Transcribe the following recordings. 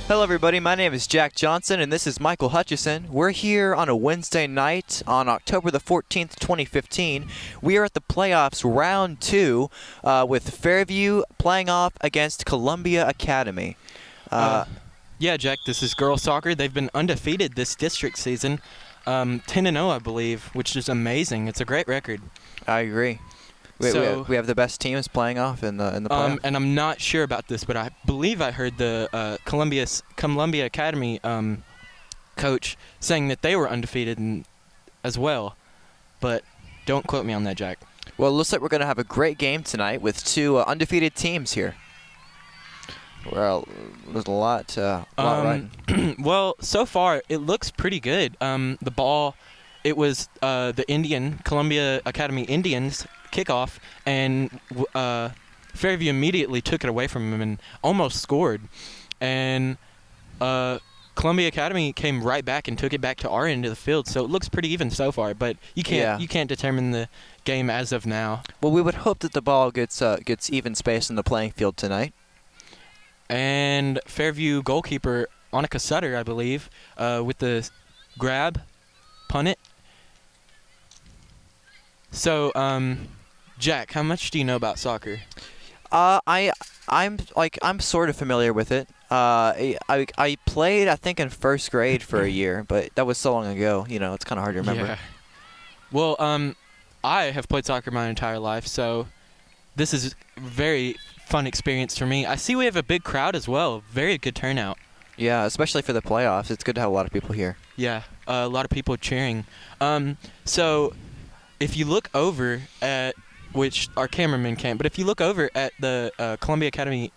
Hello everybody, my name is Jack Johnson and this is Michael Hutchison. We're here on a Wednesday night on October the 14th, 2015. We are at the playoffs round 2 with Fairview playing off against Columbia Academy. Yeah, Jack, this is girls soccer. They've been undefeated this district season, 10-0 I believe, which is amazing. It's a great record. I agree. We have the best teams playing off in the playoffs. And I'm not sure about this, but I believe I heard the Columbia Academy coach saying that they were undefeated as well. But don't quote me on that, Jack. Well, it looks like we're going to have a great game tonight with two undefeated teams here. Well, there's a lot riding. Well, so far it looks pretty good. The ball, it was the Columbia Academy Indians kickoff, and Fairview immediately took it away from him and almost scored. And Columbia Academy came right back and took it back to our end of the field, so it looks pretty even so far. But you can't determine the game as of now. Well, we would hope that the ball gets even space in the playing field tonight. And Fairview goalkeeper Annika Sutter, I believe, with the grab, punt it. So, Jack, how much do you know about soccer? I'm sort of familiar with it. I played, I think, in first grade for a year, but that was so long ago. You know, it's kind of hard to remember. Yeah. Well, I have played soccer my entire life, so this is a very fun experience for me. I see we have a big crowd as well. Very good turnout. Yeah, especially for the playoffs. It's good to have a lot of people here. Yeah, a lot of people cheering. So if you look over at, which our cameraman can't, but if you look over at the Columbia Academy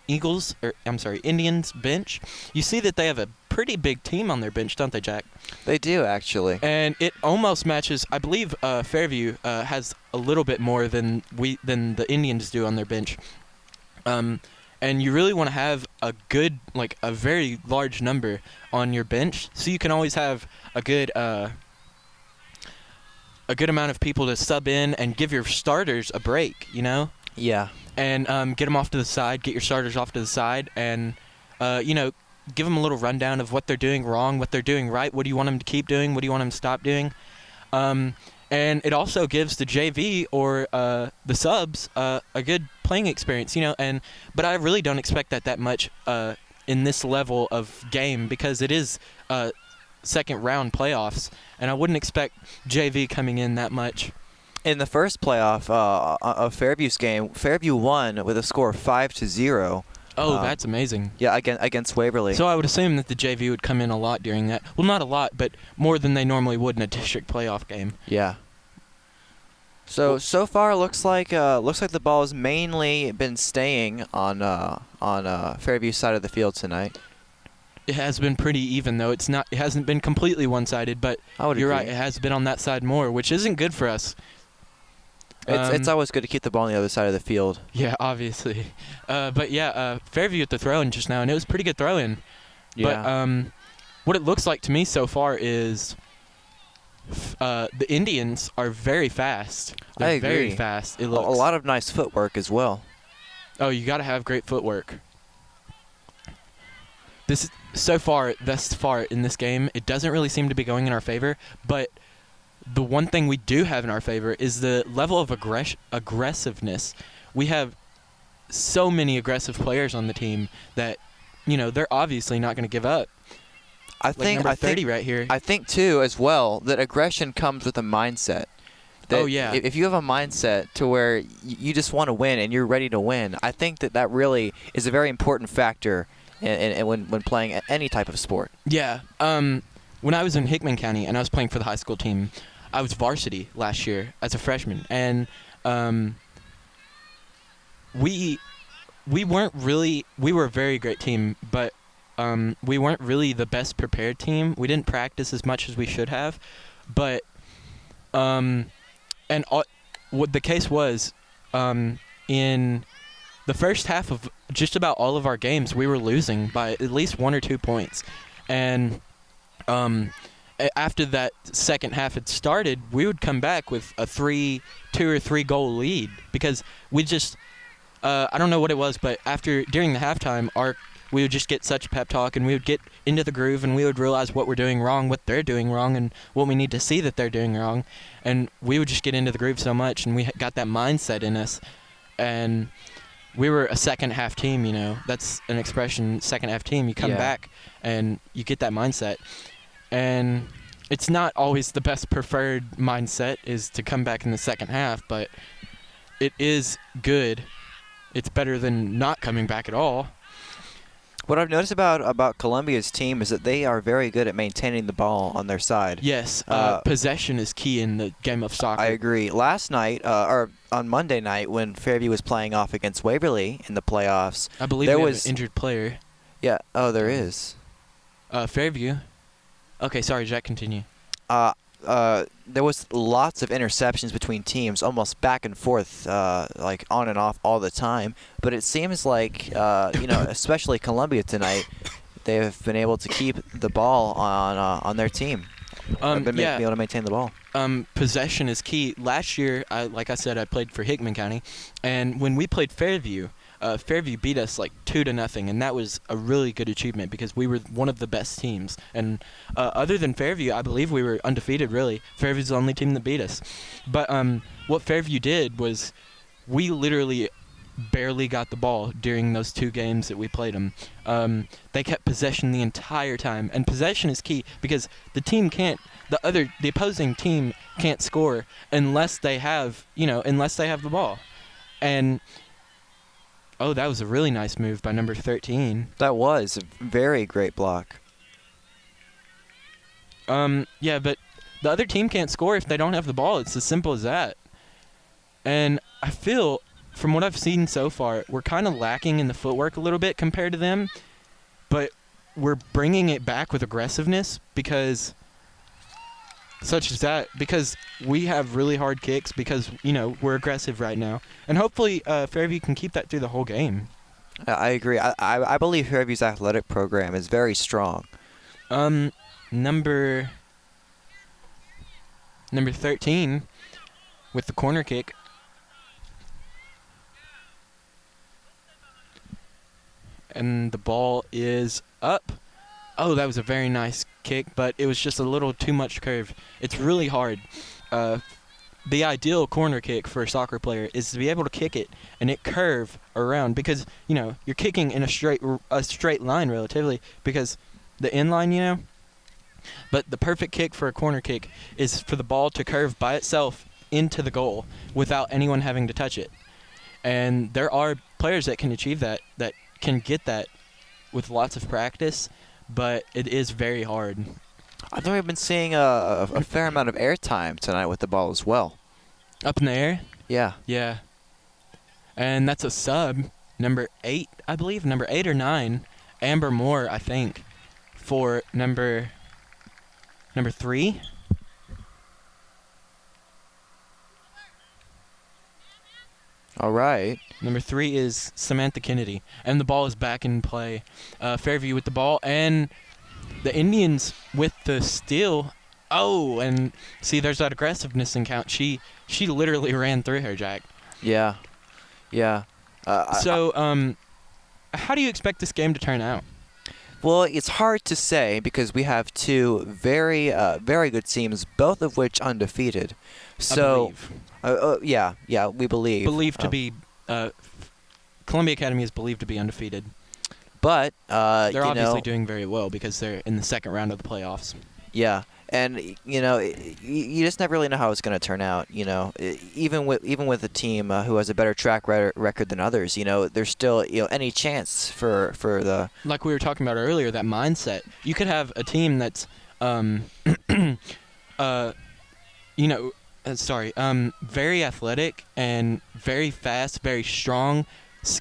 Indians bench, you see that they have a pretty big team on their bench, don't they, Jack? They do, actually. And it almost matches. I believe Fairview has a little bit more than the Indians do on their bench. And you really want to have a very large number on your bench, so you can always have a good amount of people to sub in and give your starters a break, you know? Yeah. And get them off to the side, get your starters off to the side, and, give them a little rundown of what they're doing wrong, what they're doing right, what do you want them to keep doing, what do you want them to stop doing. And it also gives the JV or the subs a good playing experience, you know. But I really don't expect that much in this level of game, because it is second round playoffs, and I wouldn't expect JV coming in that much. In the first playoff of Fairview's game, Fairview won with a score of 5-0. Oh, that's amazing. Yeah, against Waverly. So I would assume that the JV would come in a lot during that. Well, not a lot, but more than they normally would in a district playoff game. Yeah. So far, looks like the ball has mainly been staying on Fairview's side of the field tonight. It has been pretty even, though. It hasn't been completely one-sided, but you're agree. right. It has been on that side more, which isn't good for us. It's always good to keep the ball on the other side of the field. Yeah, obviously. But yeah, Fairview at the throw-in just now, and it was a pretty good throw-in. Yeah. But what it looks like to me so far is the Indians are very fast. They're I agree. Very fast. It looks. A lot of nice footwork as well. Oh, you got to have great footwork. Thus far in this game, it doesn't really seem to be going in our favor, but the one thing we do have in our favor is the level of aggressiveness. We have so many aggressive players on the team that, you know, they're obviously not going to give up. I think number 30 right here. I think too as well that aggression comes with a mindset. That if you have a mindset to where you just want to win and you're ready to win, I think that really is a very important factor when playing any type of sport. Yeah. When I was in Hickman County and I was playing for the high school team, I was varsity last year as a freshman, and we were a very great team, but we weren't really the best prepared team. We didn't practice as much as we should have, but what the case was, in the first half of just about all of our games, we were losing by at least 1 or 2 points, and after that second half had started, we would come back with a 2 or 3 goal lead, because we just I don't know what it was, but during the halftime, we would just get such pep talk, and we would get into the groove, and we would realize what we're doing wrong, what they're doing wrong, and what we need to see that they're doing wrong. And we would just get into the groove so much, and we got that mindset in us. And we were a second-half team, you know. That's an expression, second-half team. You come back, and you get that mindset. And it's not always the best preferred mindset is to come back in the second half, but it is good. It's better than not coming back at all. What I've noticed about Columbia's team is that they are very good at maintaining the ball on their side. Yes, possession is key in the game of soccer. I agree. Last night, or on Monday night, when Fairview was playing off against Waverly in the playoffs, I believe there was an injured player. Yeah. Oh, there is. Fairview. Okay, sorry, Jack. Continue. There was lots of interceptions between teams, almost back and forth, like on and off all the time. But it seems like, especially Columbia tonight, they have been able to keep the ball on their team. Be able to maintain the ball. Possession is key. Last year, like I said, I played for Hickman County, and when we played Fairview, Fairview beat us like 2-0, and that was a really good achievement because we were one of the best teams. And other than Fairview, I believe we were undefeated, really. Fairview's the only team that beat us. But what Fairview did was we literally barely got the ball during those 2 games that we played them. They kept possession the entire time, and possession is key because the opposing team can't score unless they have the ball. And oh, that was a really nice move by number 13. That was a very great block. Yeah, but the other team can't score if they don't have the ball. It's as simple as that. And I feel, from what I've seen so far, we're kind of lacking in the footwork a little bit compared to them. But we're bringing it back with aggressiveness because we have really hard kicks because, we're aggressive right now. And hopefully Fairview can keep that through the whole game. I agree. I believe Fairview's athletic program is very strong. Number 13 with the corner kick. And the ball is up. Oh, that was a very nice kick, but it was just a little too much curve. It's really hard. The ideal corner kick for a soccer player is to be able to kick it and it curve around because, you're kicking in a straight line relatively because the inline, But the perfect kick for a corner kick is for the ball to curve by itself into the goal without anyone having to touch it. And there are players that can achieve that can get that with lots of practice, but it is very hard. I think we've been seeing a fair amount of airtime tonight with the ball as well. Up in the air? Yeah. Yeah. And that's a sub, number 8, I believe, number 8 or 9, Amber Moore, I think, for number 3. All right. Number 3 is Samantha Kennedy, and the ball is back in play. Fairview with the ball, and the Indians with the steal. Oh, and see, there's that aggressiveness in count. She literally ran through her, Jack. Yeah. So, how do you expect this game to turn out? Well, it's hard to say because we have 2 very, very good teams, both of which undefeated. So, we believe. Believed to be, Columbia Academy is believed to be undefeated. But they're obviously doing very well because they're in the second round of the playoffs. Yeah, and you just never really know how it's going to turn out. Even with a team who has a better track record than others, there's still any chance for the. Like we were talking about earlier, that mindset. You could have a team that's, very athletic and very fast, very strong,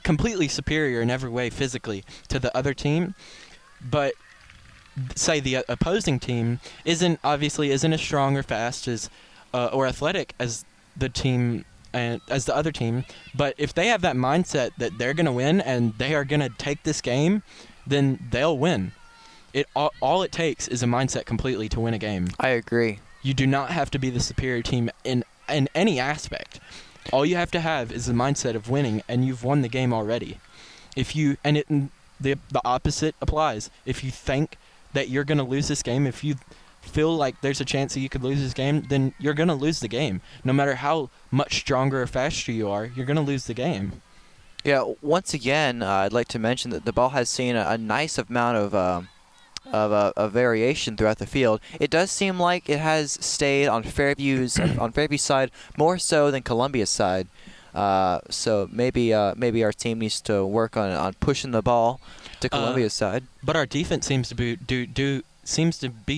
completely superior in every way physically to the other team, but say the opposing team isn't as strong or fast as or athletic as the team and as the other team, but if they have that mindset that they're going to win and they are going to take this game, then they'll win. All it takes is a mindset completely to win a game. I agree. You do not have to be the superior team in any aspect. All you have to have is the mindset of winning, and you've won the game already. the opposite applies. If you think that you're going to lose this game, if you feel like there's a chance that you could lose this game, then you're going to lose the game. No matter how much stronger or faster you are, you're going to lose the game. Yeah, once again, I'd like to mention that the ball has seen a nice amount of variation throughout the field. It does seem like it has stayed on Fairview's side more so than Columbia's side. So maybe our team needs to work on pushing the ball to Columbia's side. But our defense seems to be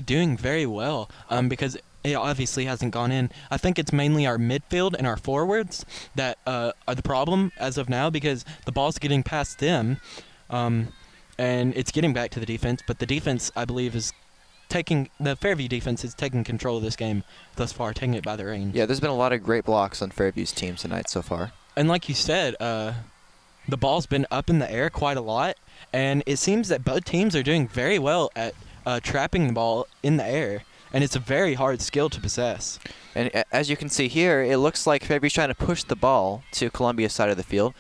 doing very well because it obviously hasn't gone in. I think it's mainly our midfield and our forwards that are the problem as of now, because the ball's getting past them, and it's getting back to the defense. But the defense, I believe, the Fairview defense is taking control of this game thus far, taking it by the reins. Yeah, there's been a lot of great blocks on Fairview's team tonight so far. And like you said, the ball's been up in the air quite a lot, and it seems that both teams are doing very well at trapping the ball in the air. And it's a very hard skill to possess. And as you can see here, it looks like Fairview's trying to push the ball to Columbia's side of the field.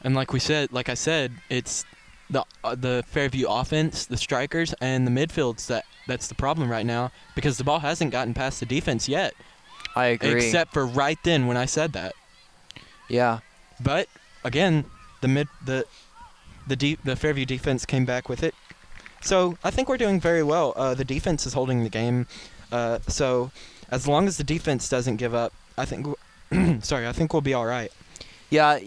And like I said, it's the Fairview offense, the strikers, and the midfields that's the problem right now, because the ball hasn't gotten past the defense yet. I agree. Except for right then when I said that. Yeah. But again, the Fairview defense came back with it. So I think we're doing very well. The defense is holding the game. So as long as the defense doesn't give up, I think we'll be all right. Yeah,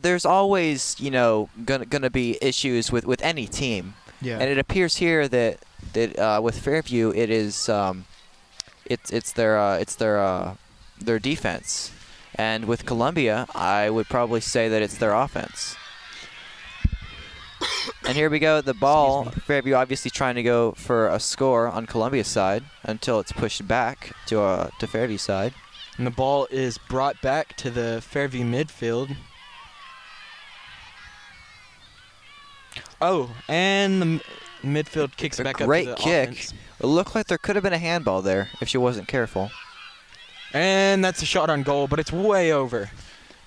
there's always, gonna be issues with any team. Yeah. And it appears here that with Fairview, it is it's their defense, and with Columbia, I would probably say that it's their offense. And here we go, the ball. Fairview obviously trying to go for a score on Columbia's side until it's pushed back to Fairview's side. And the ball is brought back to the Fairview midfield. Oh, and the midfield kicks back up to the Great kick. Offense. It looked like there could have been a handball there if she wasn't careful. And that's a shot on goal, but it's way over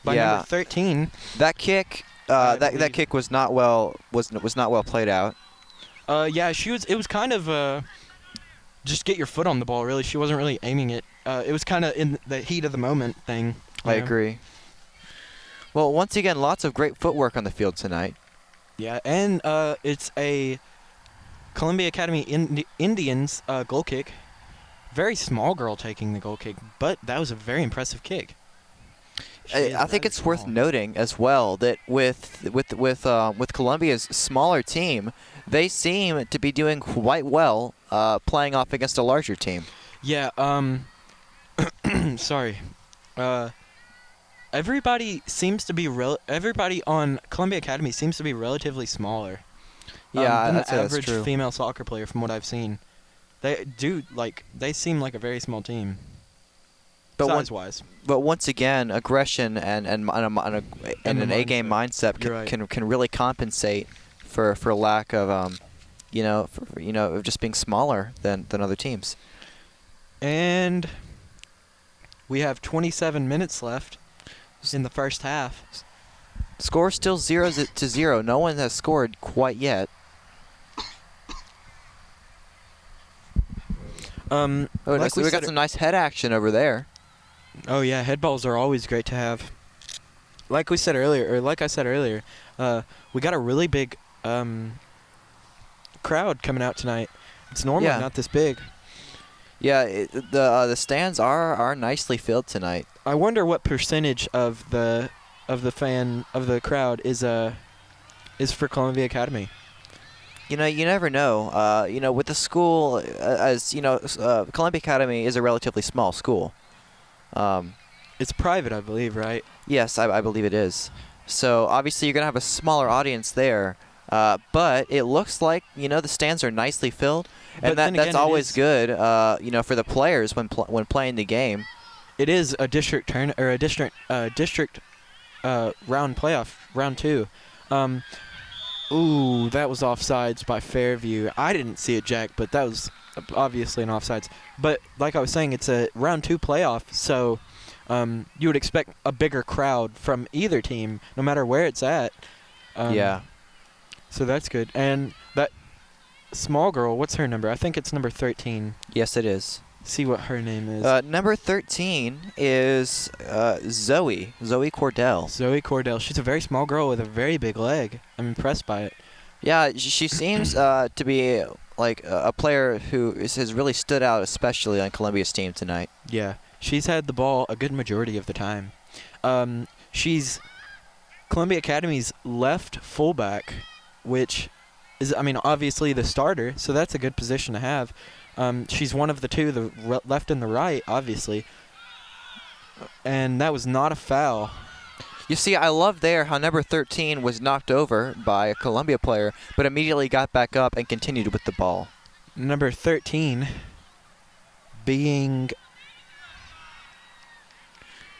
by number 13. That kick. That kick was not well played out. Yeah, it was kind of just get your foot on the ball. Really, she wasn't really aiming it. It was kind of in the heat of the moment thing. I agree. Well, once again, lots of great footwork on the field tonight. Yeah, and it's a Columbia Academy Indians goal kick. Very small girl taking the goal kick, but that was a very impressive kick. I think it's worth noting as well that with Columbia's smaller team, they seem to be doing quite well playing off against a larger team. Yeah. Sorry. Everybody on Columbia Academy seems to be relatively smaller. Yeah, than that's the average true. female soccer player from what I've seen. They seem like a very small team. Size-wise. But once again, aggression and an A-game mindset can really compensate for lack of of just being smaller than other teams. And we have 27 minutes left in the first half. Score still 0-0. No one has scored quite yet. We got some nice head action over there. Oh yeah, head balls are always great to have. Like I said earlier, we got a really big crowd coming out tonight. It's normally not this big. Yeah, the stands are nicely filled tonight. I wonder what percentage of the crowd is for Columbia Academy. You never know. With the school, Columbia Academy is a relatively small school. It's private, I believe, right? Yes, I believe it is. So obviously you're gonna have a smaller audience there, but it looks like the stands are nicely filled, and that's always good. For the players when playing the game. It is a district round playoff, round 2. Ooh, that was offsides by Fairview. I didn't see it, Jack, but that was obviously an offsides. But like I was saying, it's a round 2 playoff, so you would expect a bigger crowd from either team, no matter where it's at. Yeah. So that's good. And that small girl, what's her number? I think it's number 13. Yes, it is. See what her name is. Number 13 is Zoe Cordell. Zoe Cordell. She's a very small girl with a very big leg. I'm impressed by it. Yeah, she seems to be like a player who has really stood out, especially on Columbia's team tonight. Yeah, she's had the ball a good majority of the time. She's Columbia Academy's left fullback, which is, I mean, obviously the starter, so that's a good position to have. She's one of the two, the left and the right, obviously. And that was not a foul. You see, I love there how number 13 was knocked over by a Columbia player, but immediately got back up and continued with the ball. Number 13 being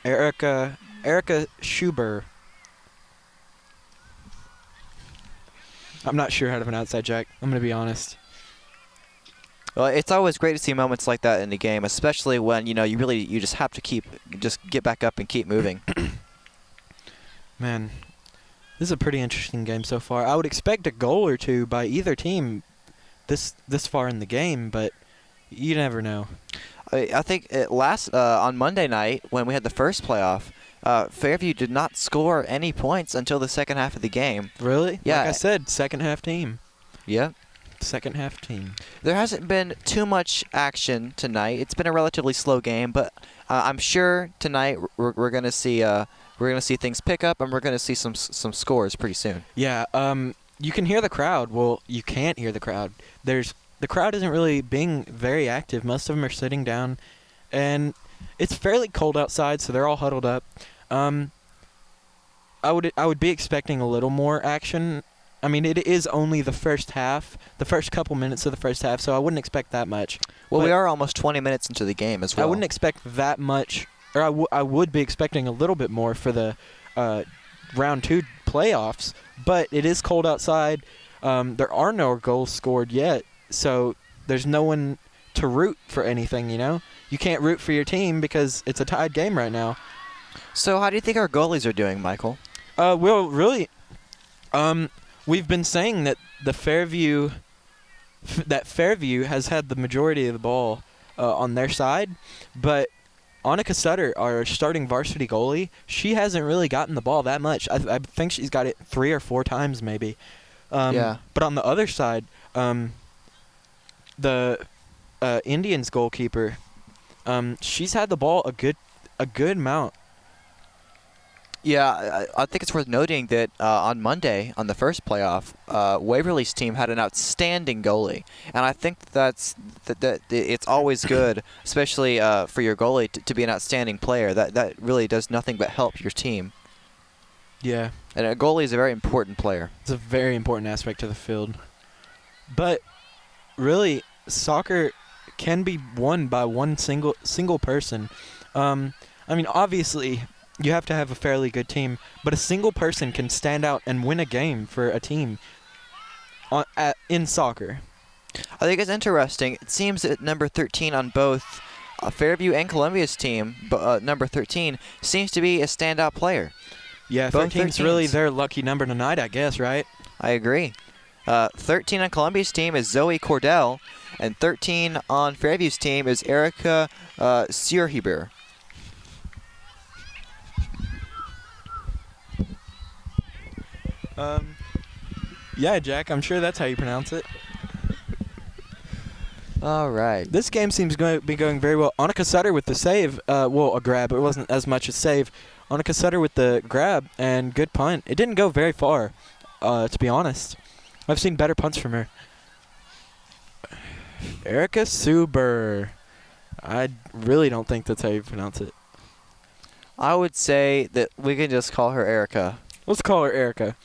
Erica Schuber. I'm not sure how to pronounce that, Jack. I'm going to be honest. Well, it's always great to see moments like that in the game, especially when, you just have to get back up and keep moving. Man, this is a pretty interesting game so far. I would expect a goal or two by either team this far in the game, but you never know. I think on Monday night when we had the first playoff, Fairview did not score any points until the second half of the game. Really? Yeah. Like I said, second half team. Yeah. Second half team. There hasn't been too much action tonight. It's been a relatively slow game, but I'm sure tonight we're going to see things pick up, and we're going to see some scores pretty soon. Yeah. You can hear the crowd. Well, you can't hear the crowd. The crowd isn't really being very active. Most of them are sitting down, and it's fairly cold outside, so they're all huddled up. I would be expecting a little more action. I mean, it is only the first half, the first couple minutes of the first half, so I wouldn't expect that much. Well, we are almost 20 minutes into the game as well. I wouldn't expect that much, or I would be expecting a little bit more for the round 2 playoffs, but it is cold outside. There are no goals scored yet, so there's no one to root for anything, You can't root for your team because it's a tied game right now. So how do you think our goalies are doing, Michael? Well, really, we've been saying that Fairview has had the majority of the ball on their side, but Annika Sutter, our starting varsity goalie, she hasn't really gotten the ball that much. I think she's got it 3 or 4 times maybe. Yeah. But on the other side, the Indians goalkeeper, she's had the ball a good amount. Yeah, I think it's worth noting that on Monday, on the first playoff, Waverly's team had an outstanding goalie, and I think that it's always good, especially for your goalie, to be an outstanding player. That really does nothing but help your team. Yeah, and a goalie is a very important player. It's a very important aspect to the field. But really, soccer can be won by one single person. I mean, obviously, you have to have a fairly good team, but a single person can stand out and win a game for a team in soccer. I think it's interesting. It seems that number 13 on both Fairview and Columbia's team, number 13, seems to be a standout player. Yeah, 13's really their lucky number tonight, I guess, right? I agree. 13 on Columbia's team is Zoe Cordell, and 13 on Fairview's team is Erica Sierhuber. Yeah, Jack, I'm sure that's how you pronounce it. All right. This game seems to be going very well. Annika Sutter with the save. A grab. It wasn't as much a save. Annika Sutter with the grab and good punt. It didn't go very far, to be honest. I've seen better punts from her. Erica Suber. I really don't think that's how you pronounce it. I would say that we can just call her Erica. Let's call her Erica.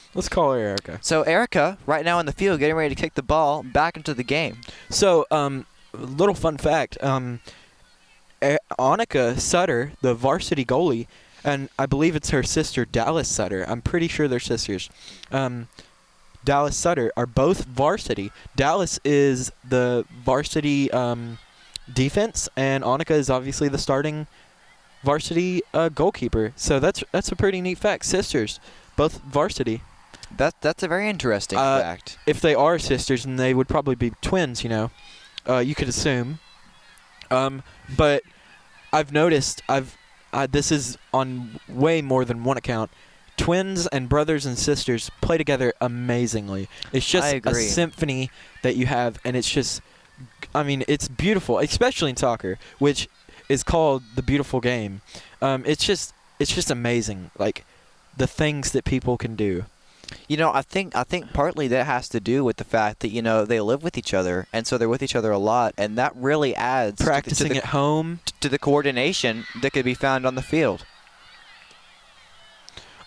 So Erica, right now in the field, getting ready to kick the ball back into the game. So, little fun fact. Annika Sutter, the varsity goalie, and I believe it's her sister, Dallas Sutter. I'm pretty sure they're sisters. Dallas Sutter are both varsity. Dallas is the varsity defense, and Annika is obviously the starting varsity goalkeeper. So that's a pretty neat fact. Sisters, both varsity. That's a very interesting fact. If they are sisters, then they would probably be twins, you know. You could assume. But I've noticed, this is on way more than one account, twins and brothers and sisters play together amazingly. It's just a symphony that you have, and it's just, I mean, it's beautiful, especially in soccer, which is called the beautiful game. It's just amazing, like, the things that people can do. You know, I think partly that has to do with the fact that, you know, they live with each other, and so they're with each other a lot, and that really adds practicing at home to the coordination that could be found on the field.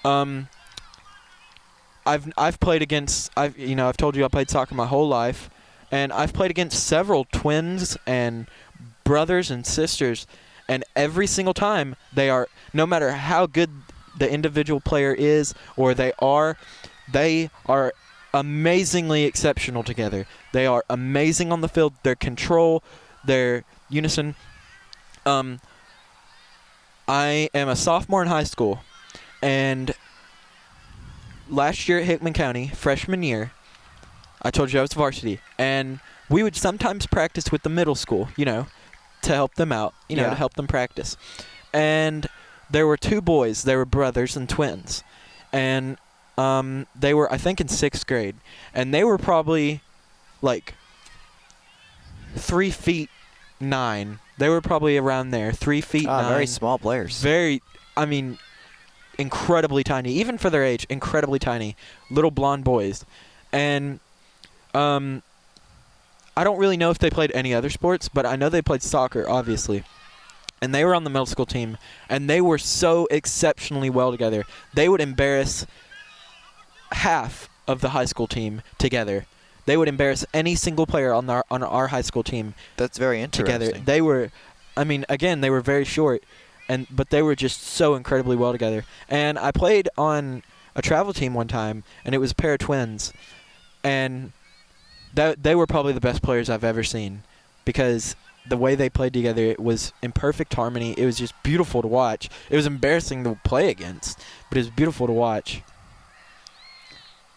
I've played against, I've told you I played soccer my whole life, and I've played against several twins and brothers and sisters, and every single time they are, no matter how good the individual player is or they are amazingly exceptional together. They are amazing on the field. Their control, their unison. I am a sophomore in high school, and last year at Hickman County, freshman year, I told you I was varsity, and we would sometimes practice with the middle school, you know, to help them out, to help them practice. And there were two boys. They were brothers and twins, and they were, I think, in 6th grade, and they were probably like 3'9". They were probably around there, 3'9". Very small players. Very, I mean, incredibly tiny, even for their age. Incredibly tiny, little blonde boys, and I don't really know if they played any other sports, but I know they played soccer, obviously. And they were on the middle school team, and they were so exceptionally well together. They would embarrass half of the high school team together. They would embarrass any single player on our high school team. That's very interesting. Together, they were, I mean, again, they were very short, but they were just so incredibly well together. And I played on a travel team one time, and it was a pair of twins, and they were probably the best players I've ever seen, because the way they played together, it was in perfect harmony. It was just beautiful to watch. It was embarrassing to play against, but it was beautiful to watch.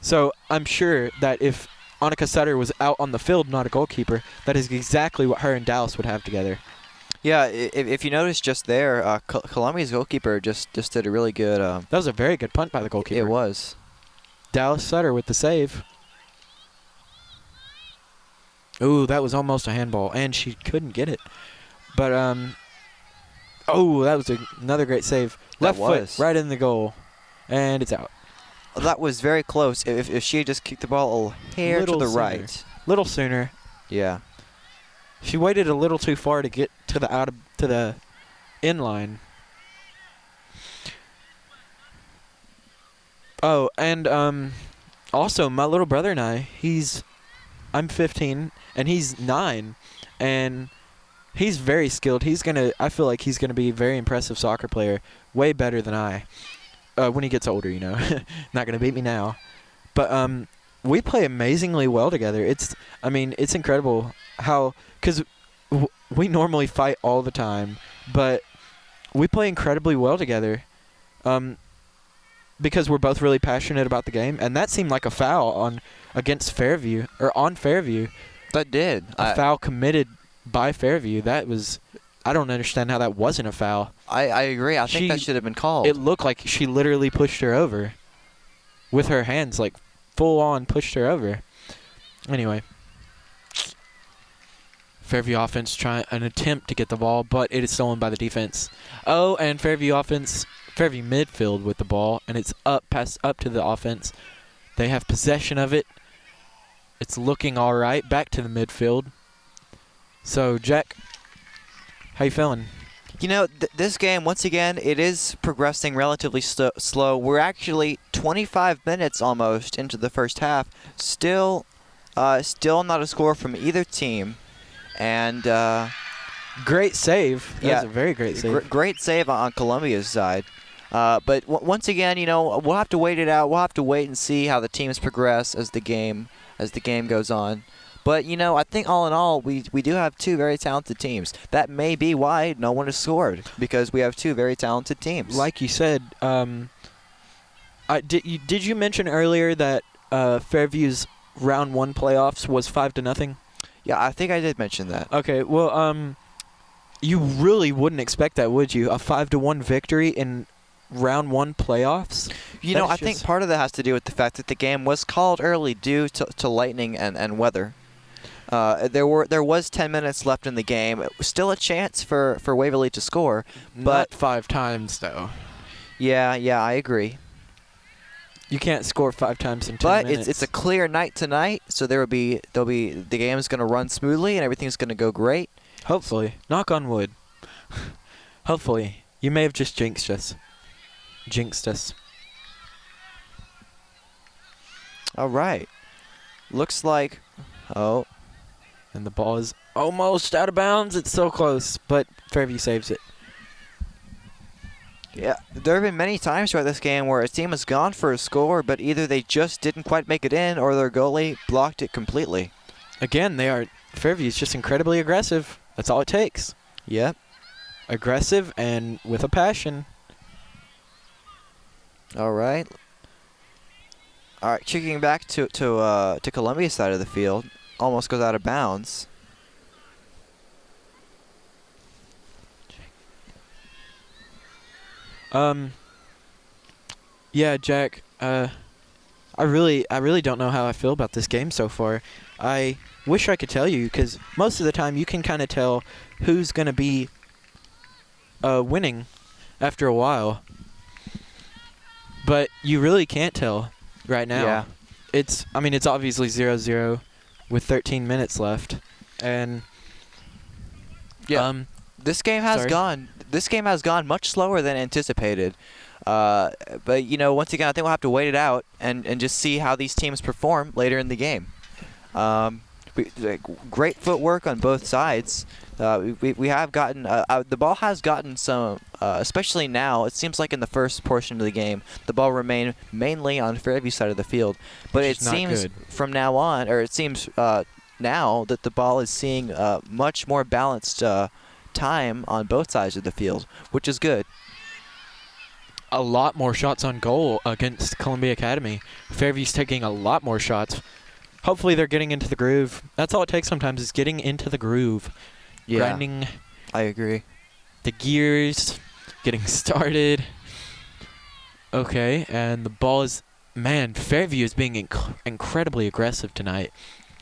So I'm sure that if Annika Sutter was out on the field, not a goalkeeper, that is exactly what her and Dallas would have together. Yeah, if you notice just there, Columbia's goalkeeper just did a really good... that was a very good punt by the goalkeeper. It was. Dallas Sutter with the save. Ooh, that was almost a handball, and she couldn't get it. But, oh, that was another great save. Left foot, right in the goal, and it's out. That was very close. If she had just kicked the ball a hair to the right. Little sooner. Yeah. She waited a little too far to get to the in line. Oh, and also my little brother and I'm 15 and he's 9, and he's very skilled. I feel like he's gonna be a very impressive soccer player, way better than I. When he gets older, not gonna beat me now, but we play amazingly well together. It's incredible how, because we normally fight all the time, but we play incredibly well together, because we're both really passionate about the game. And that seemed like a foul against Fairview, or on Fairview. That did. A foul committed by Fairview. That was, I don't understand how that wasn't a foul. I agree. I think that should have been called. It looked like she literally pushed her over with her hands, like full on pushed her over. Anyway, Fairview offense trying an attempt to get the ball, but it is stolen by the defense. Oh, and Fairview midfield with the ball, and it's up to the offense. They have possession of it. It's looking all right. Back to the midfield. So, Jack, how you feeling? This game, once again, it is progressing relatively slow. We're actually 25 minutes almost into the first half. Still not a score from either team. And great save. That was a very great save. Great save on Columbia's side. But once again, we'll have to wait it out. We'll have to wait and see how the teams progress as the game goes on. But, I think all in all, we do have two very talented teams. That may be why no one has scored, because we have two very talented teams. Like you said, Did you mention earlier that Fairview's round 1 playoffs was 5-0? Yeah, I think I did mention that. Okay, well, you really wouldn't expect that, would you? A 5-1 victory in round 1 playoffs? You know, I think part of that has to do with the fact that the game was called early due to lightning and weather. There was 10 minutes left in the game. It was still a chance for Waverly to score, but not 5 times though. Yeah, I agree. You can't score 5 times in 10 minutes. But it's a clear night tonight, so the game is going to run smoothly and everything's going to go great. Hopefully, knock on wood. Hopefully, you may have just jinxed us. All right. Looks like, and the ball is almost out of bounds. It's so close, but Fairview saves it. Yeah, there have been many times throughout this game where a team has gone for a score, but either they just didn't quite make it in or their goalie blocked it completely. Again, Fairview's just incredibly aggressive. That's all it takes. Yep. Aggressive and with a passion. All right. Kicking back to Columbia's side of the field. Almost goes out of bounds. Yeah, Jack. I really don't know how I feel about this game so far. I wish I could tell you, because most of the time you can kind of tell who's going to be winning after a while. But you really can't tell right now. Yeah. It's obviously 0-0 with 13 minutes left. And this game has gone much slower than anticipated. But once again, I think we'll have to wait it out and just see how these teams perform later in the game. Great footwork on both sides. We have gotten the ball has gotten some, especially now. It seems like in the first portion of the game, the ball remained mainly on Fairview's side of the field. But it seems from now on, or it seems now that the ball is seeing much more balanced time on both sides of the field, which is good. A lot more shots on goal against Columbia Academy. Fairview's taking a lot more shots. Hopefully they're getting into the groove. That's all it takes sometimes, is getting into the groove. Yeah, grinding I agree. the gears, getting started. Okay, and the ball is... Man, Fairview is being incredibly aggressive tonight.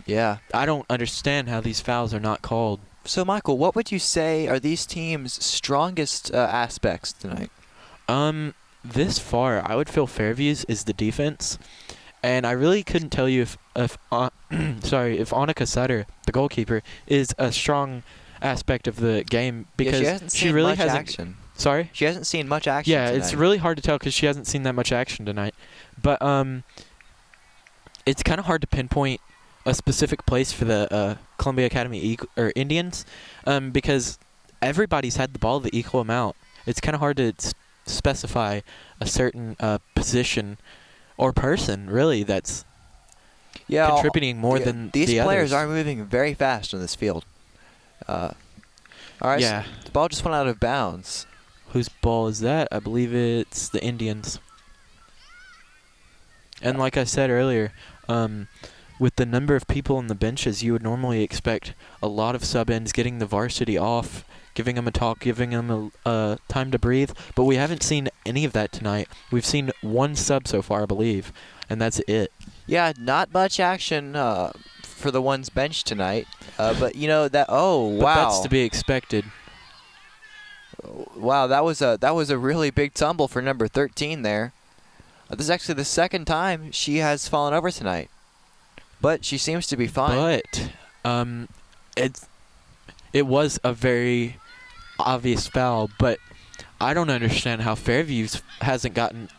Yeah. I don't understand how these fouls are not called. So, Michael, what would you say are these teams' strongest aspects tonight? This far, I would feel Fairview's is the defense. And I really couldn't tell you if Annika Sutter, the goalkeeper, is a strong aspect of the game, because she really hasn't. Action. Sorry? She hasn't seen much action. Yeah, tonight. it's really hard to tell because she hasn't seen that much action tonight. But it's kind of hard to pinpoint a specific place for the Columbia Academy Indians, because everybody's had the ball the equal amount. It's kind of hard to specify a certain position or person, really, that's contributing more than these the players others. are moving very fast on this field. All right, Yeah. so the ball just went out of bounds. Whose ball is that? I believe it's the Indians. And like I said earlier, with the number of people on the benches, you would normally expect a lot of sub-ins getting the varsity off, giving them a talk, giving them a time to breathe. But we haven't seen any of that tonight. We've seen one sub so far, I believe, and that's it. Yeah, not much action for the ones benched tonight. But that. Oh, wow! But that's to be expected. Wow, that was a really big tumble for number 13 there. This is actually the second time she has fallen over tonight, but she seems to be fine. But it was a very obvious foul. But I don't understand how Fairview hasn't gotten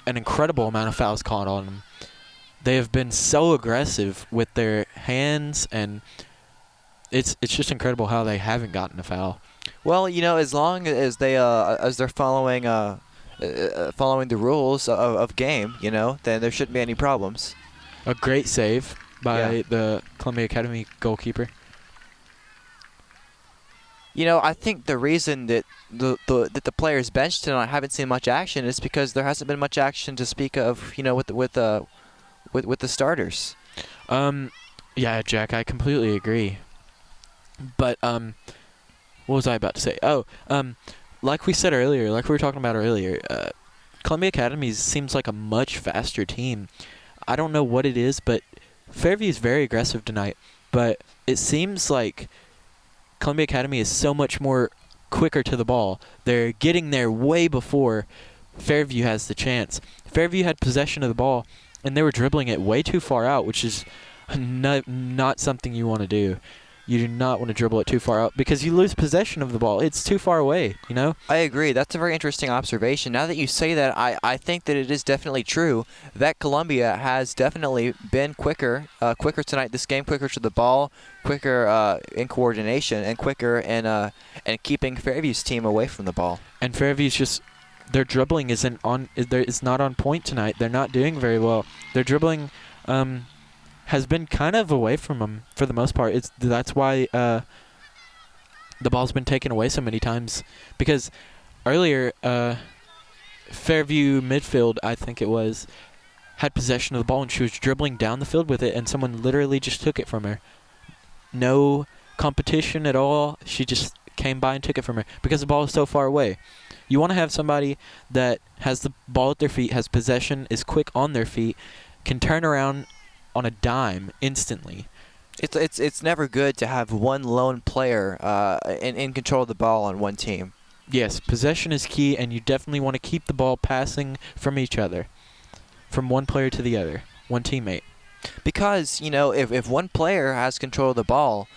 an incredible amount of fouls called on them. They have been so aggressive with their hands, and it's just incredible how they haven't gotten a foul. Well, as long as they're following the rules of game, then there shouldn't be any problems. A great save by the Columbia Academy goalkeeper. I think the reason that the players benched tonight haven't seen much action is because there hasn't been much action to speak of, with the starters. Yeah, Jack, I completely agree. But what was I about to say? Oh, like we said earlier, like we were talking about earlier, Columbia Academy seems like a much faster team. I don't know what it is, but Fairview is very aggressive tonight. But it seems like Columbia Academy is so much more quicker to the ball. They're getting there way before Fairview has the chance. Fairview had possession of the ball, and they were dribbling it way too far out, which is not something you want to do. You do not want to dribble it too far out because you lose possession of the ball. It's too far away, I agree. That's a very interesting observation. Now that you say that, I think that it is definitely true that Columbia has definitely been quicker tonight this game, quicker to the ball, quicker in coordination, and quicker in keeping Fairview's team away from the ball. And Fairview's just, their dribbling is not on point tonight. They're not doing very well. Their dribbling has been kind of away from them for the most part. That's why the ball's been taken away so many times. Because earlier, Fairview midfield, I think it was, had possession of the ball and she was dribbling down the field with it, and someone literally just took it from her. No competition at all. She just came by and took it from her because the ball is so far away. You want to have somebody that has the ball at their feet, has possession, is quick on their feet, can turn around on a dime instantly. It's never good to have one lone player in control of the ball on one team. Yes, possession is key, and you definitely want to keep the ball passing from each other, from one player to the other, one teammate. Because, if one player has control of the ball,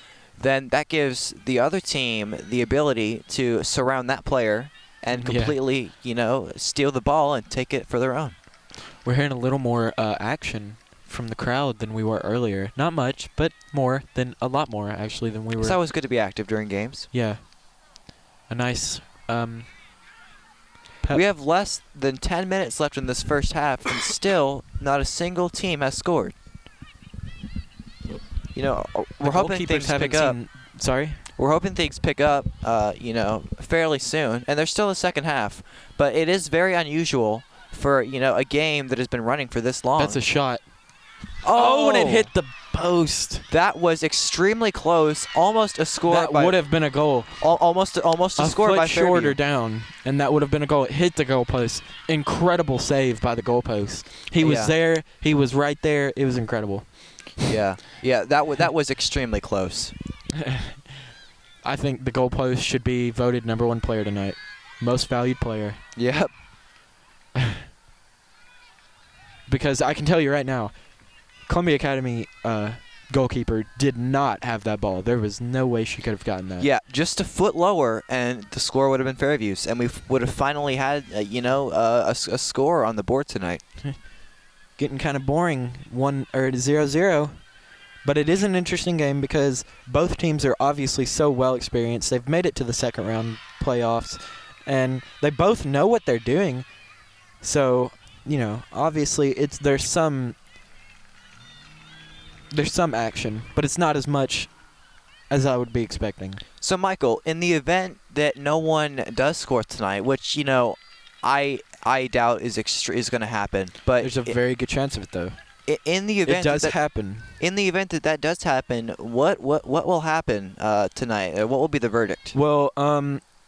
then that gives the other team the ability to surround that player and completely, steal the ball and take it for their own. We're hearing a little more action from the crowd than we were earlier. Not much, but a lot more actually than we were. It's always good to be active during games. Yeah. A nice we have less than 10 minutes left in this first half, and still not a single team has scored. We're hoping things pick up. Sorry? We're hoping things pick up, fairly soon, and there's still a second half. But it is very unusual for, a game that has been running for this long. That's a shot. Oh, and it hit the post. That was extremely close. Almost a score. That would have been a goal. Almost a score by Fairview. A foot shorter down, and that would have been a goal. It hit the goalpost. Incredible save by the goalpost. He was there. He was right there. It was incredible. Yeah. That was extremely close. I think the goalpost should be voted #1 player tonight. Most valued player. Yep. Because I can tell you right now, Columbia Academy goalkeeper did not have that ball. There was no way she could have gotten that. Yeah, just a foot lower, and the score would have been Fairview's, and we would have finally had, a score on the board tonight. Getting kind of boring, 0-0. But it is an interesting game because both teams are obviously so well experienced. They've made it to the second round playoffs, and they both know what they're doing. So, obviously there's some action, but it's not as much as I would be expecting. So, Michael, in the event that no one does score tonight, which, I doubt is going to happen, but there's a very good chance of it, though. In the event it does happen. In the event that does happen, what will happen tonight? What will be the verdict? Well,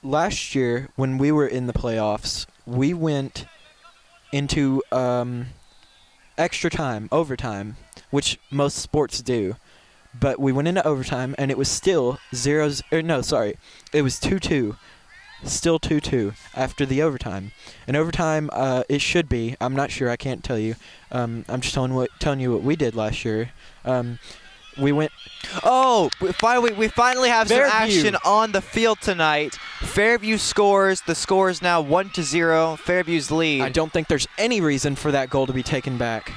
last year when we were in the playoffs, we went into extra time, overtime, which most sports do. But we went into overtime, and it was still it was 2-2. Still 2-2 after the overtime. And overtime, it should be. I'm not sure. I can't tell you. I'm just telling you what we did last year. We went. Oh, we finally have Fairview. some action on the field tonight. Fairview scores. The score is now 1-0. Fairview's lead. I don't think there's any reason for that goal to be taken back.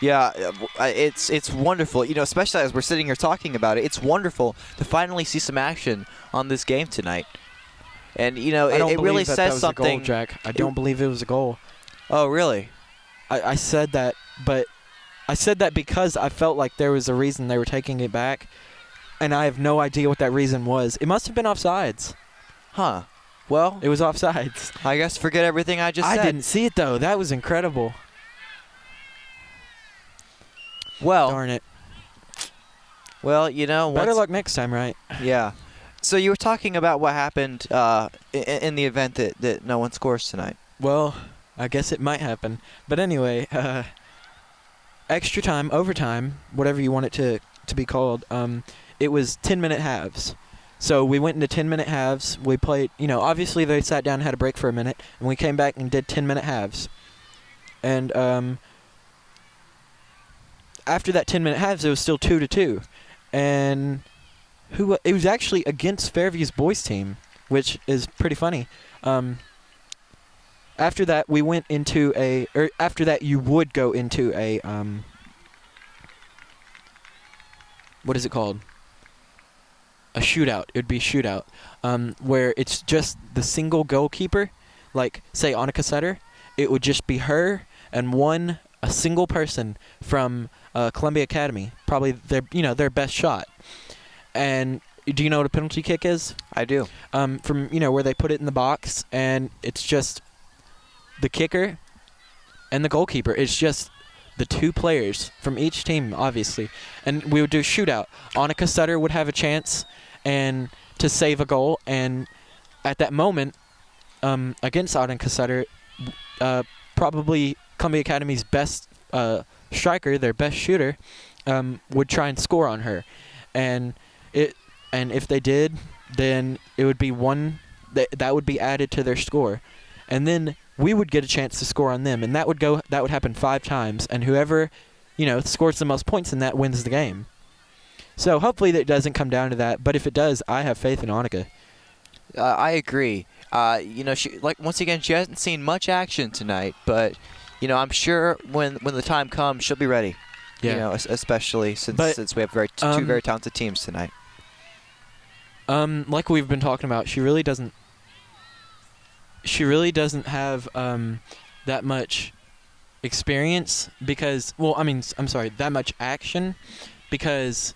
Yeah, it's wonderful. Especially as we're sitting here talking about it, it's wonderful to finally see some action on this game tonight. And, it really says something. That was a goal, Jack. I don't believe it was a goal. Oh, really? I said that, but I said that because I felt like there was a reason they were taking it back. and I have no idea what that reason was. It must have been offsides. Huh. Well, It was offsides. I guess forget everything I just said. I didn't see it, though. That was incredible. Well, Darn it. well, you know, Better once- luck next time, right? Yeah. So you were talking about what happened in the event that no one scores tonight. Well, I guess it might happen. But anyway, extra time, overtime, whatever you want it to be called, it was 10-minute halves. So we went into 10-minute halves. We played, obviously they sat down and had a break for a minute, and we came back and did 10-minute halves. And after that 10-minute halves, it was still 2-2. And it was actually against Fairview's boys team, which is pretty funny. After that, we went into after that, you would go into a, what is it called? A shootout. It would be shootout, where it's just the single goalkeeper, like, say, Annika Sutter. It would just be her and a single person from Columbia Academy, probably their best shot. And do you know what a penalty kick is? I do. From where they put it in the box, and it's just the kicker and the goalkeeper. It's just the two players from each team, obviously. And we would do shootout. Annika Sutter would have a chance and to save a goal, and at that moment, against Annika Sutter, probably Columbia Academy's best striker, their best shooter, would try and score on her. And if they did, then it would be that would be added to their score. And then we would get a chance to score on them, and that would happen 5 times, and whoever, scores the most points in that wins the game. So hopefully that doesn't come down to that, but if it does, I have faith in Annika. I agree. She once again, she hasn't seen much action tonight, but I'm sure when the time comes, she'll be ready. Yeah. Especially since we have two very talented teams tonight. Like we've been talking about, she really doesn't have that much experience that much action, because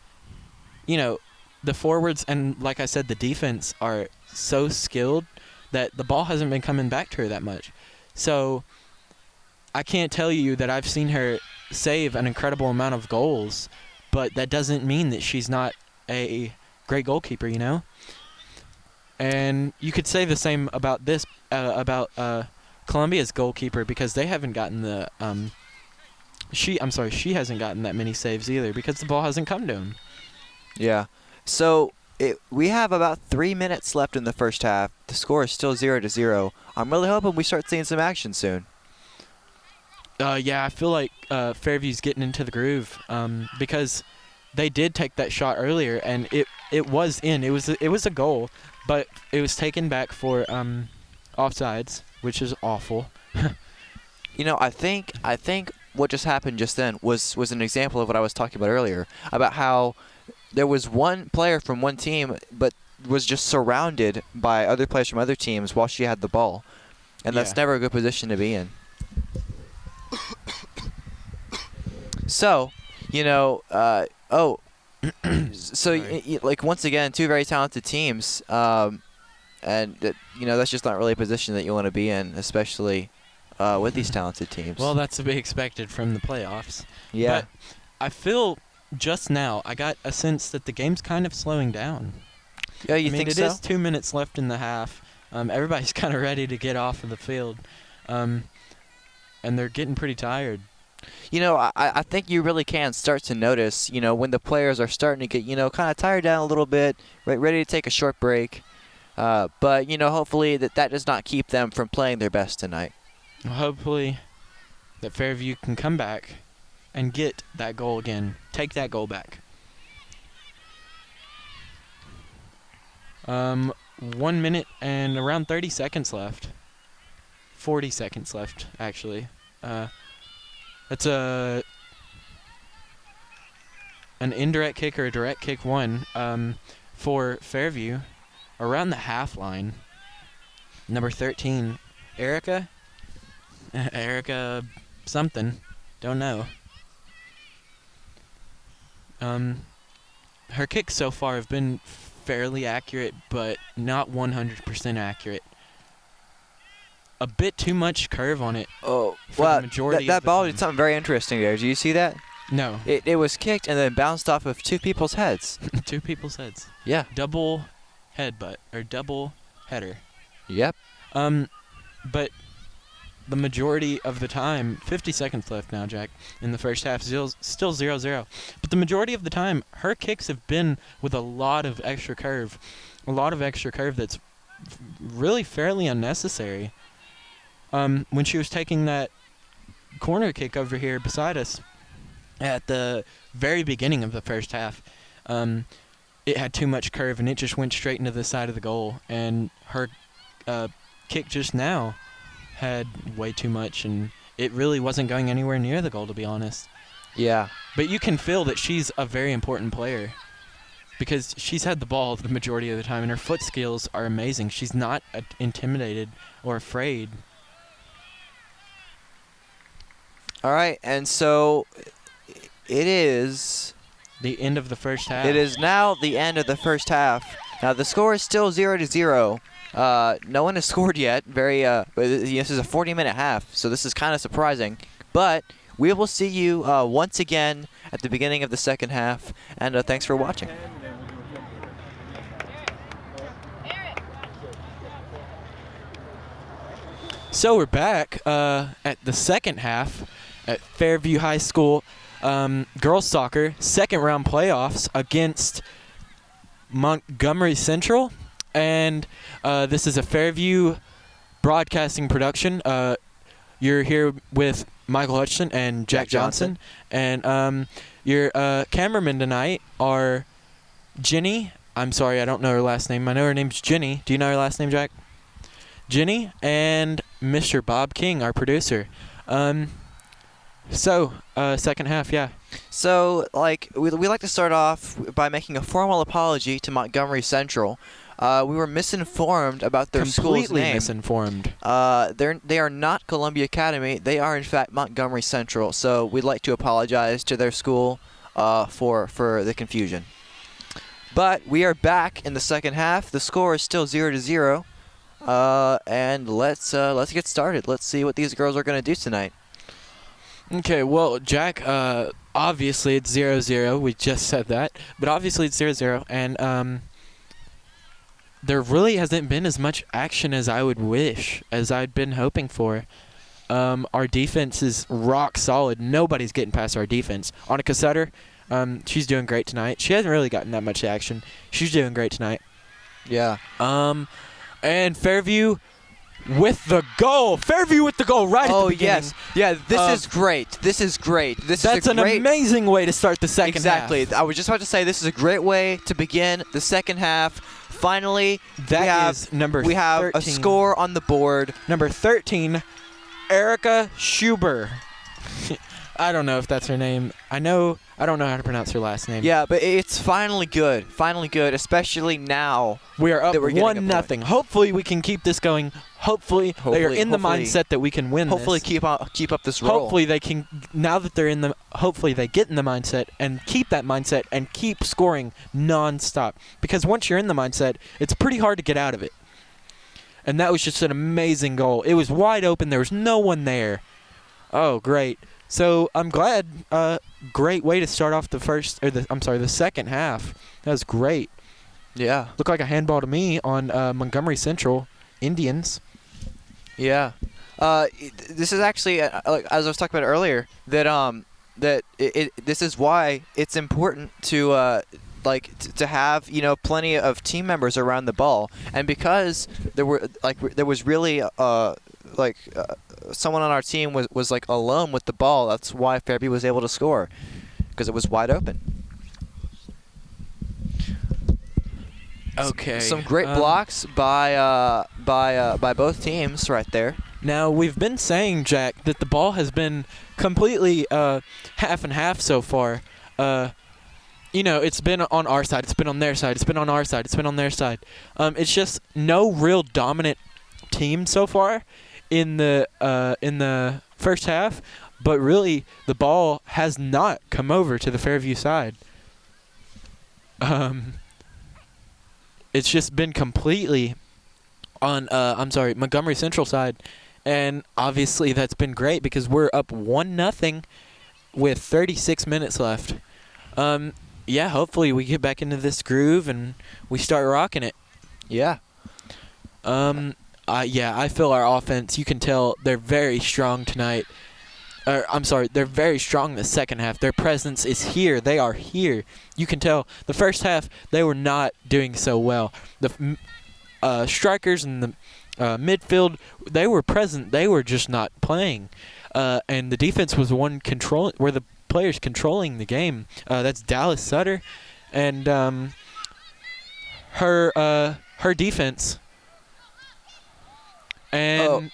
the forwards and, like I said, the defense are so skilled that the ball hasn't been coming back to her that much. So I can't tell you that I've seen her save an incredible amount of goals, but that doesn't mean that she's not a great goalkeeper, And you could say the same about this, about Columbia's goalkeeper, because they haven't gotten she hasn't gotten that many saves either, because the ball hasn't come to him. Yeah. So we have about 3 minutes left in the first half. The score is still 0-0. I'm really hoping we start seeing some action soon. Yeah, I feel like Fairview's getting into the groove, because they did take that shot earlier, and it was in. It was a goal, but it was taken back for offsides, which is awful. I think what just happened just then was an example of what I was talking about earlier, about how there was one player from one team, but was just surrounded by other players from other teams while she had the ball, and that's never a good position to be in. So, once again, two very talented teams, and that's just not really a position that you want to be in, especially with these talented teams. Well, that's to be expected from the playoffs. Yeah. But I feel just now, I got a sense that the game's kind of slowing down. Yeah, you think so? It is 2 minutes left in the half. Everybody's kind of ready to get off of the field, and they're getting pretty tired. I think you really can start to notice, when the players are starting to get, kind of tired down a little bit, ready to take a short break. But, hopefully that does not keep them from playing their best tonight. Hopefully that Fairview can come back and get that goal again. Take that goal back. 1 minute and around 30 seconds left. 40 seconds left, actually. That's an indirect kick or a direct kick for Fairview around the half line. Number 13, Erica something, don't know. her kicks so far have been fairly accurate, but not 100% accurate. A bit too much curve on it. Oh, for well, the majority that of the ball time. did something very interesting there. Do you see that? No. It was kicked and then bounced off of two people's heads. Two people's heads. Yeah. Double headbutt or double header. Yep. But the majority of the time, 50 seconds left now, Jack, in the first half, still 0-0. But the majority of the time, her kicks have been with a lot of extra curve. A lot of extra curve that's really fairly unnecessary. When she was taking that corner kick over here beside us at the very beginning of the first half, it had too much curve and it just went straight into the side of the goal. And her kick just now had way too much, and it really wasn't going anywhere near the goal, to be honest. Yeah. But you can feel that she's a very important player because she's had the ball the majority of the time, and her foot skills are amazing. She's not intimidated or afraid. All right, and so it is The end of the first half. It is now the end of the first half. Now the score is still 0-0. No one has scored yet. But this is a 40-minute half, so this is kind of surprising. But we will see you once again at the beginning of the second half, and thanks for watching. So we're back at the second half at Fairview High School girls soccer second round playoffs against Montgomery Central, and this is a Fairview broadcasting production. You're here with Michael Hutchison and Jack Johnson, and your cameramen tonight are Jenny. I'm sorry, I don't know her last name. I know her name's Jenny. Do you know her last name, Jack? Jenny, and Mr. Bob King, our producer. Second half, yeah. So, we like to start off by making a formal apology to Montgomery Central. We were misinformed about their school's name. Completely misinformed. They are not Columbia Academy. They are, in fact, Montgomery Central. So we'd like to apologize to their school for the confusion. But we are back in the second half. The score is still 0-0. And let's get started. Let's see what these girls are going to do tonight. Okay, well, Jack, obviously it's 0-0. We just said that. But obviously it's 0-0. And there really hasn't been as much action as I would wish, as I'd been hoping for. Our defense is rock solid. Nobody's getting past our defense. Annika Sutter, she's doing great tonight. She hasn't really gotten that much action. She's doing great tonight. Yeah. And Fairview with the goal. Fairview with the goal right at the beginning. Yes. Yeah, this is great. This is great. That's an amazing way to start the second half. Exactly. I was just about to say this is a great way to begin the second half. Finally, we have a score on the board. Number 13, Erica Schuber. I don't know if that's her name. I don't know how to pronounce her last name. Yeah, but it's finally good. Finally good, especially now. We are up that we're getting a 1-0. point. Hopefully we can keep this going. Hopefully they are in the mindset that we can win Hopefully this. keep up this roll. Hopefully they can, now that they're in the, hopefully they get in the mindset and keep that mindset and keep scoring non-stop. Because once you're in the mindset, it's pretty hard to get out of it. And that was just an amazing goal. It was wide open. There was no one there. Oh, great. So I'm glad. Great way to start off the second half. That was great. Yeah. Looked like a handball to me on Montgomery Central Indians. Yeah. This is actually, as I was talking about earlier, that this is why it's important to to have plenty of team members around the ball, and because there was really someone on our team was alone with the ball. That's why Fairview was able to score, because it was wide open. Okay. Some great blocks by both teams right there. Now, we've been saying, Jack, that the ball has been completely half and half so far. It's been on our side, it's been on their side, it's been on our side, it's been on their side. It's just no real dominant team so far in the first half, but really the ball has not come over to the Fairview side. It's just been completely on Montgomery Central side, and obviously that's been great because we're up 1-0 with 36 minutes left. Yeah, hopefully we get back into this groove and we start rocking it. Yeah. I feel our offense, you can tell they're very strong tonight. They're very strong in the second half. Their presence is here. They are here. You can tell the first half they were not doing so well. The strikers and the midfield, they were present. They were just not playing. And the defense was the one where the players controlling the game. That's Dallas Sutter, and her defense. And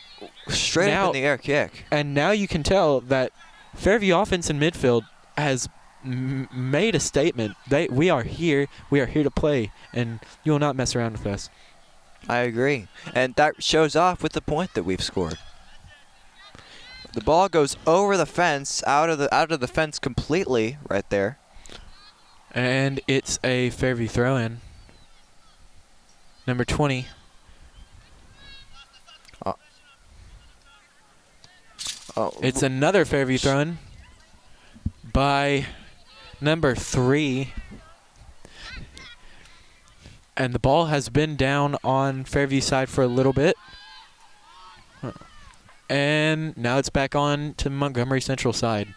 straight up in the air kick. And now you can tell that Fairview offense and midfield has made a statement. We are here. We are here to play, and you will not mess around with us. I agree, and that shows off with the point that we've scored. The ball goes over the fence, out of the fence completely, right there. And it's a Fairview throw-in. Number 20. It's another Fairview throw-in by number 3. And the ball has been down on Fairview side for a little bit. And now it's back on to Montgomery Central side.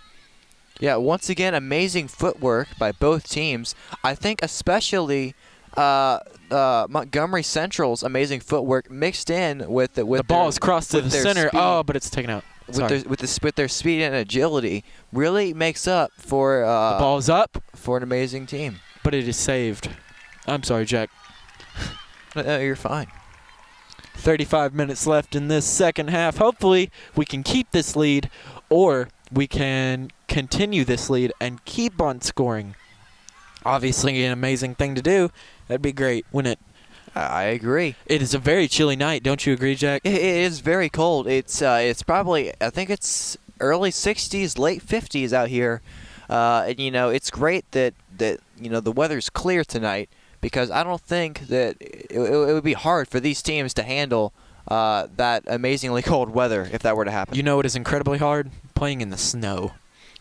Yeah, once again, amazing footwork by both teams. I think especially Montgomery Central's amazing footwork mixed in with the ball is crossed to the center. Speed. Oh, but it's taken out. With their speed and agility, really makes up for the ball is up for an amazing team. But it is saved. I'm sorry, Jack. No, you're fine. 35 minutes left in this second half. Hopefully, we can keep this lead, or we can continue this lead and keep on scoring. Obviously, an amazing thing to do. That'd be great, wouldn't it? I agree. It is a very chilly night. Don't you agree, Jack? It is very cold. It's probably, I think it's early 60s, late 50s out here. And, it's great that the weather's clear tonight, because I don't think that it would be hard for these teams to handle that amazingly cold weather if that were to happen. You know what is incredibly hard? Playing in the snow.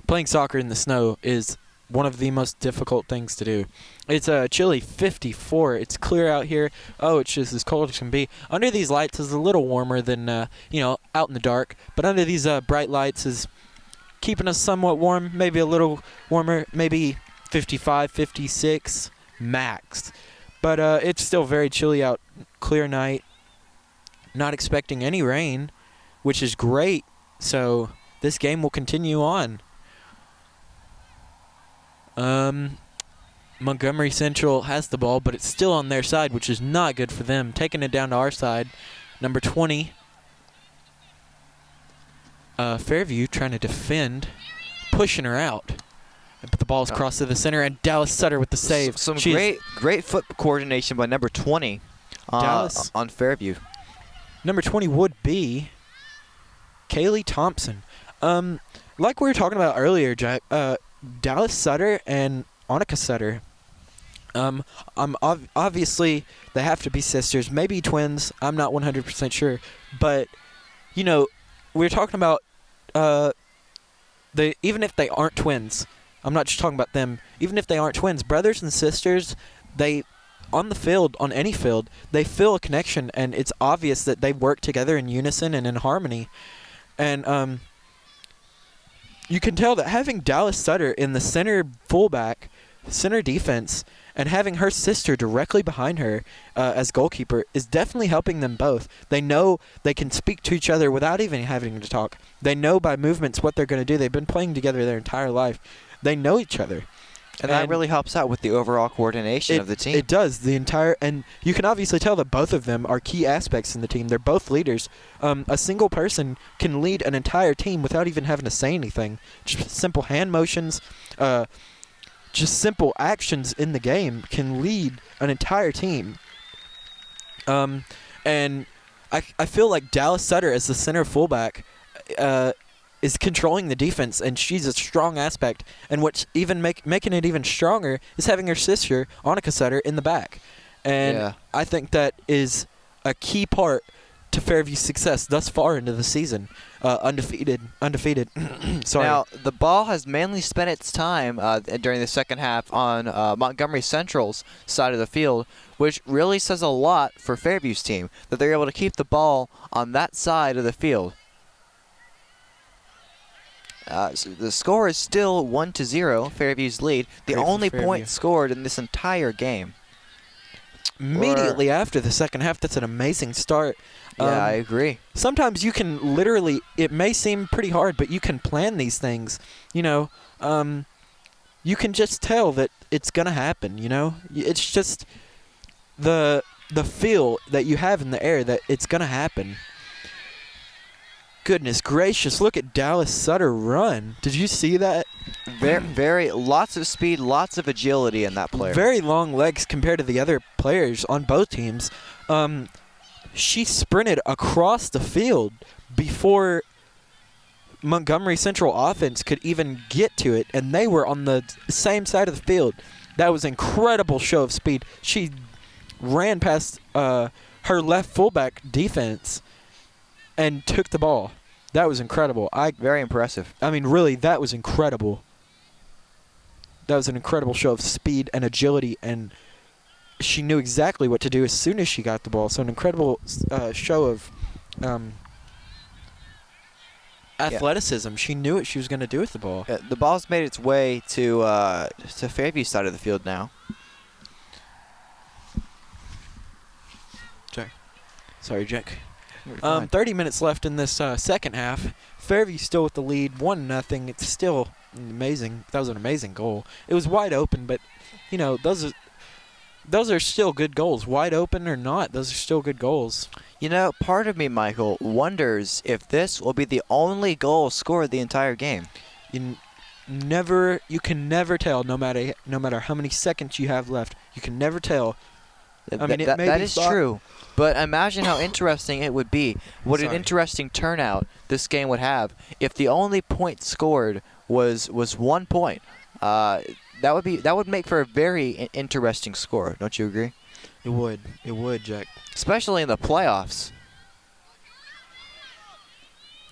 Playing soccer in the snow is one of the most difficult things to do. It's a chilly 54. It's clear out here. Oh, it's just as cold as can be. Under these lights is a little warmer than, out in the dark. But under these bright lights is keeping us somewhat warm, maybe a little warmer, maybe 55, 56 max. But it's still very chilly out. Clear night. Not expecting any rain, which is great. So this game will continue on. Montgomery Central has the ball, but it's still on their side, which is not good for them. Taking it down to our side. Number 20. Fairview trying to defend, pushing her out. But the ball's crossed to the center, and Dallas Sutter with the save. Some great foot coordination by number 20 Dallas. On Fairview. Number 20 would be Kaylee Thompson. Like we were talking about earlier, Jack, Dallas Sutter and Annika Sutter. Obviously, they have to be sisters, maybe twins. I'm not 100% sure. But, we're talking about even if they aren't twins, I'm not just talking about them. Even if they aren't twins, brothers and sisters, on the field, on any field, they feel a connection, and it's obvious that they work together in unison and in harmony. And you can tell that having Dallas Sutter in the center fullback, center defense, and having her sister directly behind her as goalkeeper is definitely helping them both. They know they can speak to each other without even having to talk. They know by movements what they're going to do. They've been playing together their entire life. They know each other. And that really helps out with the overall coordination of the team. It does. And you can obviously tell that both of them are key aspects in the team. They're both leaders. A single person can lead an entire team without even having to say anything. Just simple hand motions, just simple actions in the game can lead an entire team. And I feel like Dallas Sutter as the center fullback is controlling the defense, and she's a strong aspect. And what's even making it even stronger is having her sister, Annika Sutter, in the back. And I think that is a key part to Fairview's success thus far into the season. Undefeated. Sorry. Now, the ball has mainly spent its time during the second half on Montgomery Central's side of the field, which really says a lot for Fairview's team, that they're able to keep the ball on that side of the field. So the score is still 1-0, Fairview's lead. The only point scored in this entire game. Immediately after the second half, that's an amazing start. Yeah, I agree. Sometimes you can literally, it may seem pretty hard, but you can plan these things. You know, you can just tell that it's going to happen, you know? It's just the feel that you have in the air that it's going to happen. Goodness gracious, look at Dallas Sutter run. Did you see that? Very lots of speed, lots of agility in that player. Very long legs compared to the other players on both teams. She sprinted across the field before Montgomery Central offense could even get to it, and they were on the same side of the field. That was an incredible show of speed. She ran past her left fullback defense and took the ball. That was incredible. Very impressive. I mean, really, that was incredible. That was an incredible show of speed and agility, and she knew exactly what to do as soon as she got the ball. So an incredible show of athleticism. She knew what she was going to do with the ball. The ball's made its way to Fairview's side of the field now. Sorry, Jack. 30 minutes left in this second half. Fairview still with the lead, 1-0. It's still amazing. That was an amazing goal. It was wide open, but you know those are still good goals. Wide open or not, those are still good goals. You know, part of me, Michael, wonders if this will be the only goal scored the entire game. You can never tell. No matter how many seconds you have left, you can never tell. I mean, that is true. But imagine how interesting it would be. What an interesting turnout this game would have if the only point scored was 1 point. That would make for a very interesting score. Don't you agree? It would. It would, Jack. Especially in the playoffs.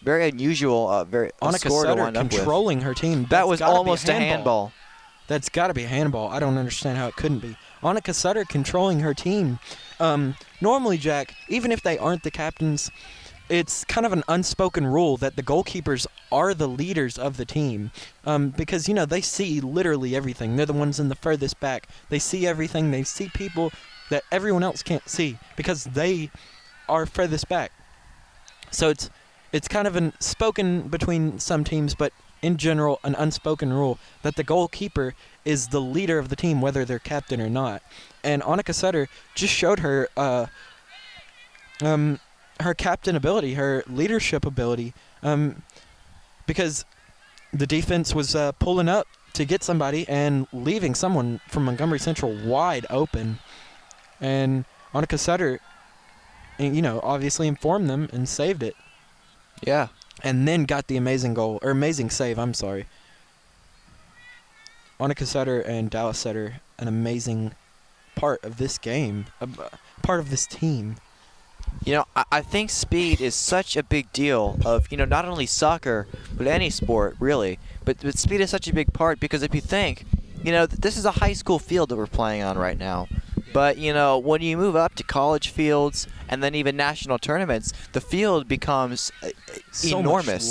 Very unusual. Annika score to Sutter wind up controlling her team. That was almost a handball. That's got to be a handball. I don't understand how it couldn't be. Annika Sutter controlling her team. Normally, Jack, even if they aren't the captains, it's kind of an unspoken rule that the goalkeepers are the leaders of the team because, you know, they see literally everything. They're the ones in the furthest back. They see everything. They see people that everyone else can't see because they are furthest back. So it's kind of spoken between some teams, but in general, an unspoken rule that the goalkeeper is the leader of the team, whether they're captain or not. And Annika Sutter just showed her her captain ability, her leadership ability, because the defense was pulling up to get somebody and leaving someone from Montgomery Central wide open. And Annika Sutter, you know, obviously informed them and saved it. Yeah. And then got the amazing save, I'm sorry. Annika Sutter and Dallas Sutter, an amazing part of this game, part of this team. You know, I think speed is such a big deal of, you know, not only soccer, but any sport, really. But speed is such a big part because if you think, you know, this is a high school field that we're playing on right now. But, you know, when you move up to college fields and then even national tournaments, the field becomes enormous.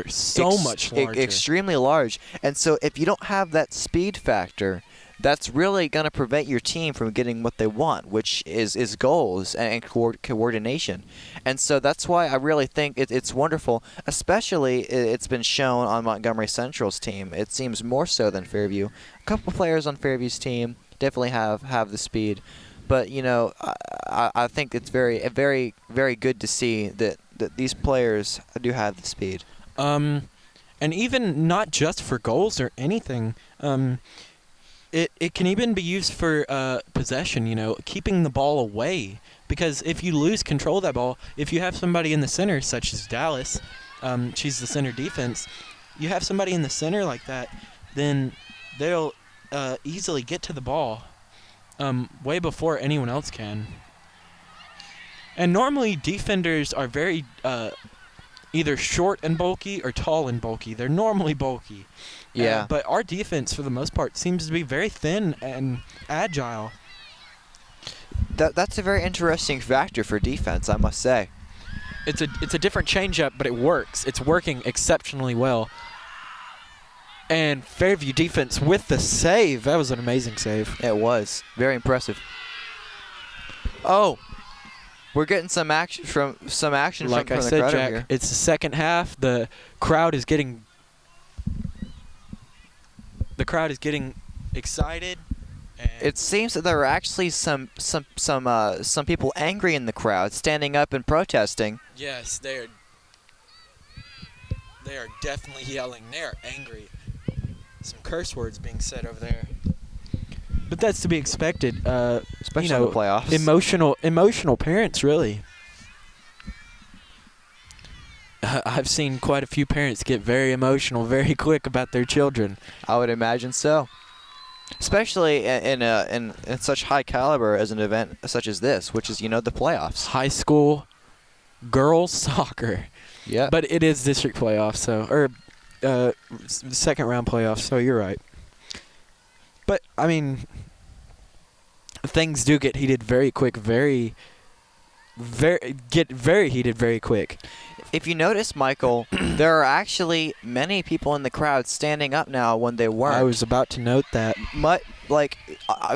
So much larger. Extremely large. And so if you don't have that speed factor, that's really going to prevent your team from getting what they want, which is goals and coordination. And so that's why I really think it's wonderful, especially it's been shown on Montgomery Central's team. It seems more so than Fairview. A couple players on Fairview's team definitely have the speed. But, you know, I think it's very, very, very good to see that these players do have the speed. And even not just for goals or anything, it can even be used for possession, you know, keeping the ball away. Because if you lose control of that ball, if you have somebody in the center, such as Dallas, she's the center defense. You have somebody in the center like that, then they'll easily get to the ball way before anyone else can. And normally defenders are very either short and bulky or tall and bulky. They're normally bulky. Yeah. But our defense, for the most part, seems to be very thin and agile. That's a very interesting factor for defense, I must say. It's a different changeup, but it works. It's working exceptionally well. And Fairview defense with the save. That was an amazing save. It was very impressive. Oh, we're getting some action from Like from I the said, crowd over Jack, here. it's the second half. The crowd is getting excited. And It seems that there are actually some people angry in the crowd, standing up and protesting. yes, they are definitely yelling. They are angry. Some curse words being said over there. But that's to be expected. Especially in the playoffs. Emotional parents, really. I've seen quite a few parents get very emotional very quick about their children. I would imagine so. Especially in such high caliber as an event such as this, which is, the playoffs. High school girls soccer. Yeah. But it is district playoffs, second round playoffs, so you're right. But, I mean, things do get heated very quick, very heated very quick. If you notice, Michael, there are actually many people in the crowd standing up now when they weren't. I was about to note that.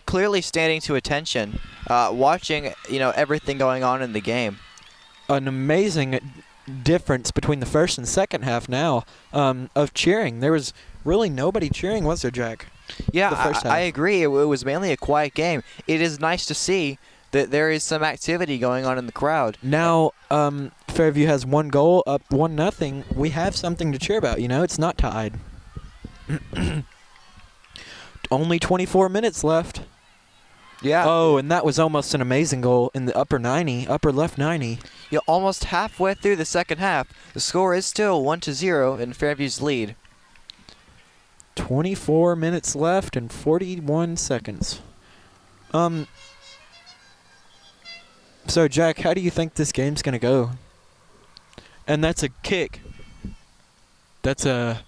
Clearly standing to attention, watching, everything going on in the game. An amazing difference between the first and second half now of cheering. There was really nobody cheering, was there, Jack? Yeah, The first half. I agree. It was mainly a quiet game. It is nice to see that there is some activity going on in the crowd. Now, Fairview has 1 goal, up 1-0. We have something to cheer about, It's not tied. Only 24 minutes left. Yeah. Oh, and that was almost an amazing goal in the upper left 90. Almost halfway through the second half, the score is still 1-0 in Fairview's lead. 24 minutes left and 41 seconds. So, Jack, how do you think this game's going to go? And that's a kick. That's a...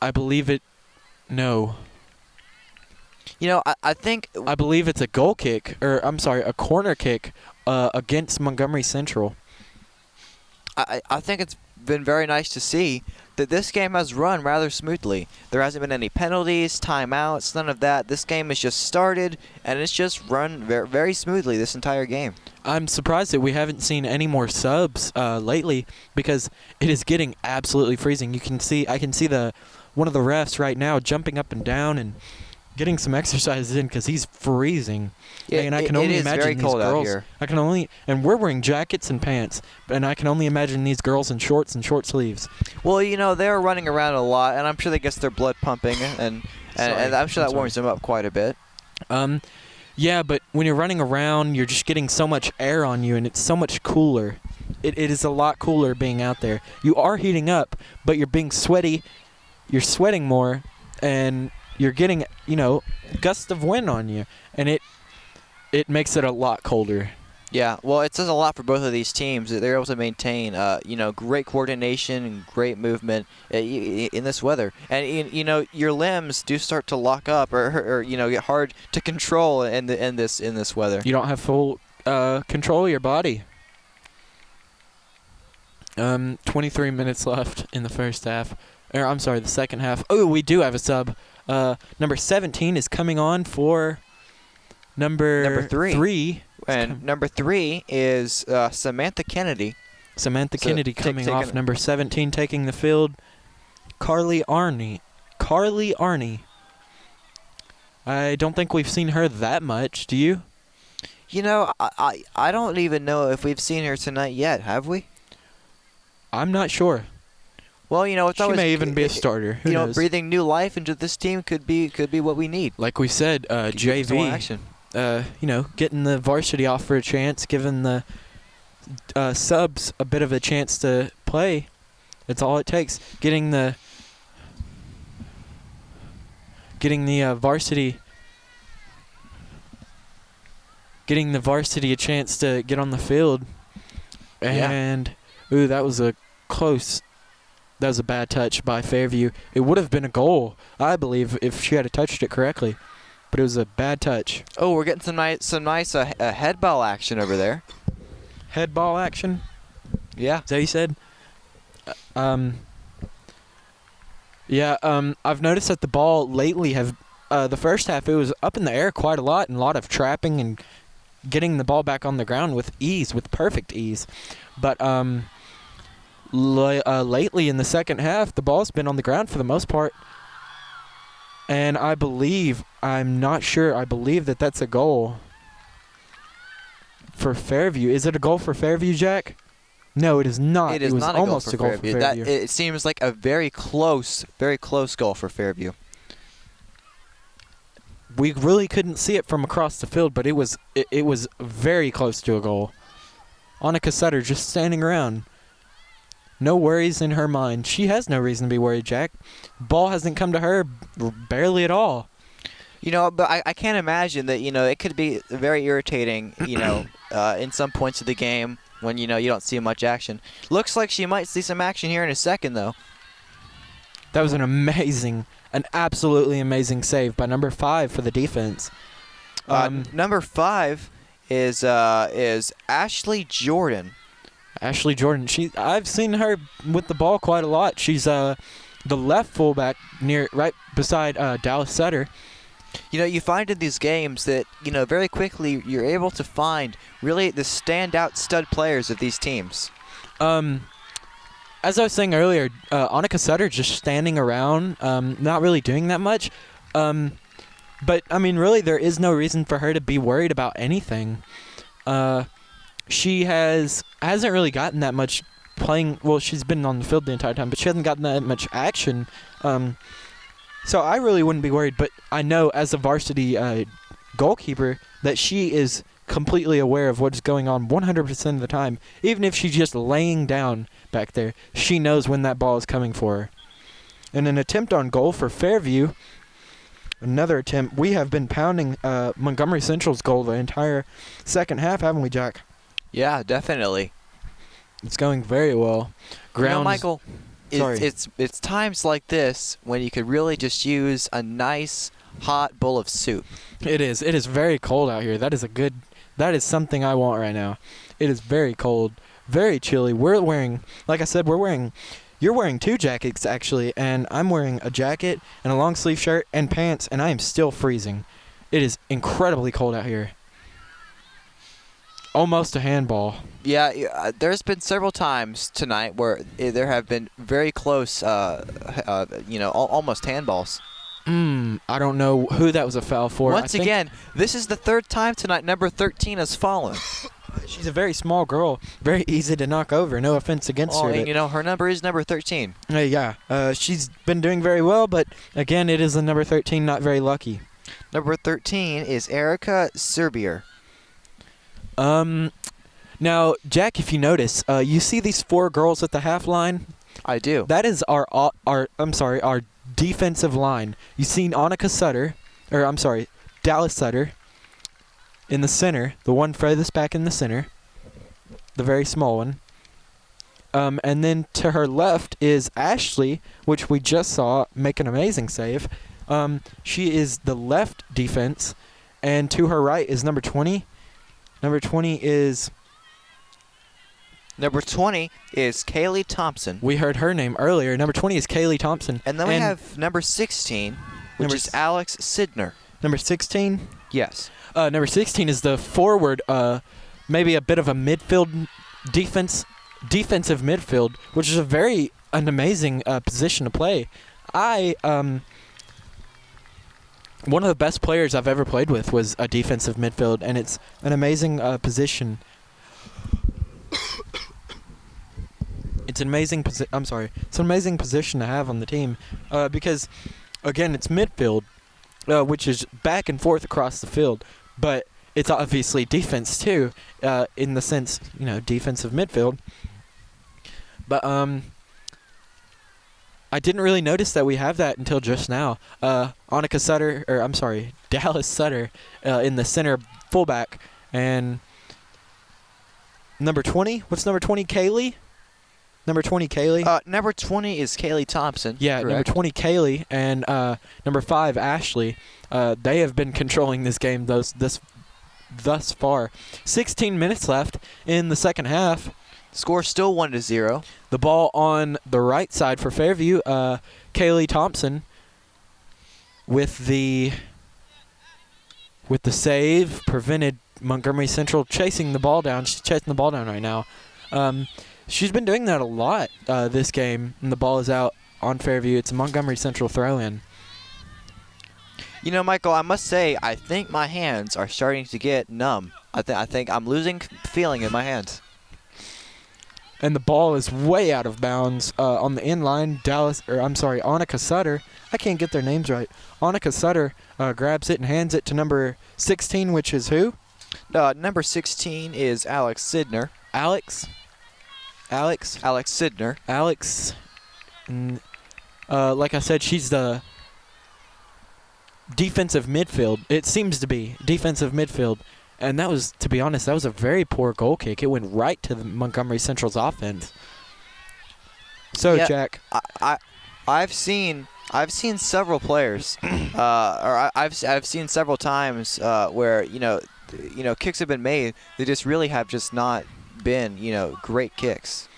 I believe it... No. I think... I believe it's a goal kick, or I'm sorry, a corner kick against Montgomery Central. I think it's been very nice to see that this game has run rather smoothly. There hasn't been any penalties, timeouts, none of that. This game has just started, and it's just run very, very smoothly this entire game. I'm surprised that we haven't seen any more subs lately because it is getting absolutely freezing. I can see one of the refs right now jumping up and down and getting some exercises in because he's freezing. And I can only imagine very these cold out girls. here. And we're wearing jackets and pants, and I can only imagine these girls in shorts and short sleeves. Well, they're running around a lot, and I'm sure they get their blood pumping, and I'm sure that warms them up quite a bit. Yeah, but when you're running around, you're just getting so much air on you, and it's so much cooler. It is a lot cooler being out there. You are heating up, but you're being sweaty. You're sweating more, and you're getting, gusts of wind on you, and it makes it a lot colder. Yeah, well, it says a lot for both of these teams that they're able to maintain, great coordination and great movement in this weather. And your limbs do start to lock up or get hard to control in this weather. You don't have full control of your body. 23 minutes left in the first half. Or I'm sorry, the second half. Oh, we do have a sub. Number 17 is coming on for number 3. And number 3 is Samantha Kennedy. Samantha So Kennedy coming off. taking- Number 17 taking the field. Carly Arney. I don't think we've seen her that much. Do you? I don't even know if we've seen her tonight yet. Have we? I'm not sure. Well, it's She always may even be a starter. Who knows? breathing new life into this team could be what we need. Like we said, Give some more JV. action. Getting the varsity off for a chance, giving the subs a bit of a chance to play. That's all it takes. Getting the varsity a chance to get on the field. And ooh, that was a bad touch by Fairview. It would have been a goal, I believe, if she had touched it correctly. But it was a bad touch. Oh, we're getting some nice head ball action over there. Head ball action? Yeah. Is that what you said? I've noticed that the ball lately the first half it was up in the air quite a lot and a lot of trapping and getting the ball back on the ground with perfect ease. But lately in the second half, the ball's been on the ground for the most part. And I believe that that's a goal for Fairview. Is it a goal for Fairview, Jack? No, it is not. It is not almost a goal for Fairview. It seems like a very close goal for Fairview. We really couldn't see it from across the field, but it was very close to a goal. Annika Sutter just standing around. No worries in her mind. She has no reason to be worried, Jack. Ball hasn't come to her barely at all. But I can't imagine that, it could be very irritating, in some points of the game when, you don't see much action. Looks like she might see some action here in a second, though. That was an absolutely amazing save by number 5 for the defense. Number 5 is Ashley Jordan. Ashley Jordan. I've seen her with the ball quite a lot. She's the left fullback right beside Dallas Sutter. You find in these games that, very quickly you're able to find really the standout stud players of these teams. As I was saying earlier, Annika Sutter just standing around, not really doing that much. But, really there is no reason for her to be worried about anything. She hasn't really gotten that much playing. Well, she's been on the field the entire time, but she hasn't gotten that much action. So I really wouldn't be worried, but I know as a varsity goalkeeper that she is completely aware of what's going on 100% of the time. Even if she's just laying down back there, she knows when that ball is coming for her. And an attempt on goal for Fairview. Another attempt. We have been pounding Montgomery Central's goal the entire second half, haven't we, Jack? Yeah, definitely. It's going very well. Michael, it's times like this when you could really just use a nice hot bowl of soup. It is. It is very cold out here. That is something I want right now. It is very cold, very chilly. We're wearing, like I said, you're wearing 2 jackets actually, and I'm wearing a jacket and a long sleeve shirt and pants, and I am still freezing. It is incredibly cold out here. Almost a handball. Yeah, there's been several times tonight where there have been very close, almost handballs. I don't know who that was a foul for. Once again, this is the 3rd time tonight number 13 has fallen. She's a very small girl, very easy to knock over. No offense against her. And her number is number 13. She's been doing very well, but again, it is the number 13, not very lucky. Number 13 is Erica Serbier. Now, Jack, if you notice, you see these 4 girls at the half line? I do. That is our defensive line. You seen Dallas Sutter in the center, the one furthest back in the center, the very small one. And then to her left is Ashley, which we just saw make an amazing save. She is the left defense, and to her right is number 20. Number 20 is Kaylee Thompson. We heard her name earlier. Number 20 is Kaylee Thompson. And then we have number 16, which is Alex Sidner. Number 16? Yes. Number 16 is the forward, maybe a bit of a defensive midfield, which is an amazing position to play. One of the best players I've ever played with was a defensive midfield, and it's an amazing position. It's an amazing position to have on the team, because, again, it's midfield, which is back and forth across the field, but it's obviously defense too, in the sense, defensive midfield. But I didn't really notice that we have that until just now. Dallas Sutter in the center fullback. And number 20? What's number 20? Kaylee? Number 20, Kaylee? Number 20 is Kaylee Thompson. Yeah, correct. number 20, Kaylee. And number 5, Ashley. They have been controlling this game thus far. 16 minutes left in the second half. Score still 1-0. The ball on the right side for Fairview. Kaylee Thompson with the save prevented Montgomery Central chasing the ball down. She's chasing the ball down right now. She's been doing that a lot this game, and the ball is out on Fairview. It's a Montgomery Central throw-in. You know, Michael, I must say, I think my hands are starting to get numb. I think I'm losing feeling in my hands. And the ball is way out of bounds on the inline. Annika Sutter. I can't get their names right. Annika Sutter grabs it and hands it to number 16, which is who? Number 16 is Alex Sidner. Alex Sidner. Alex. And, like I said, she's the defensive midfield. It seems to be defensive midfield. And that was, to be honest, that was a very poor goal kick. It went right to the Montgomery Central's offense. So, yeah, Jack, I've seen several players, I've seen several times where kicks have been made. They just really have just not been great kicks.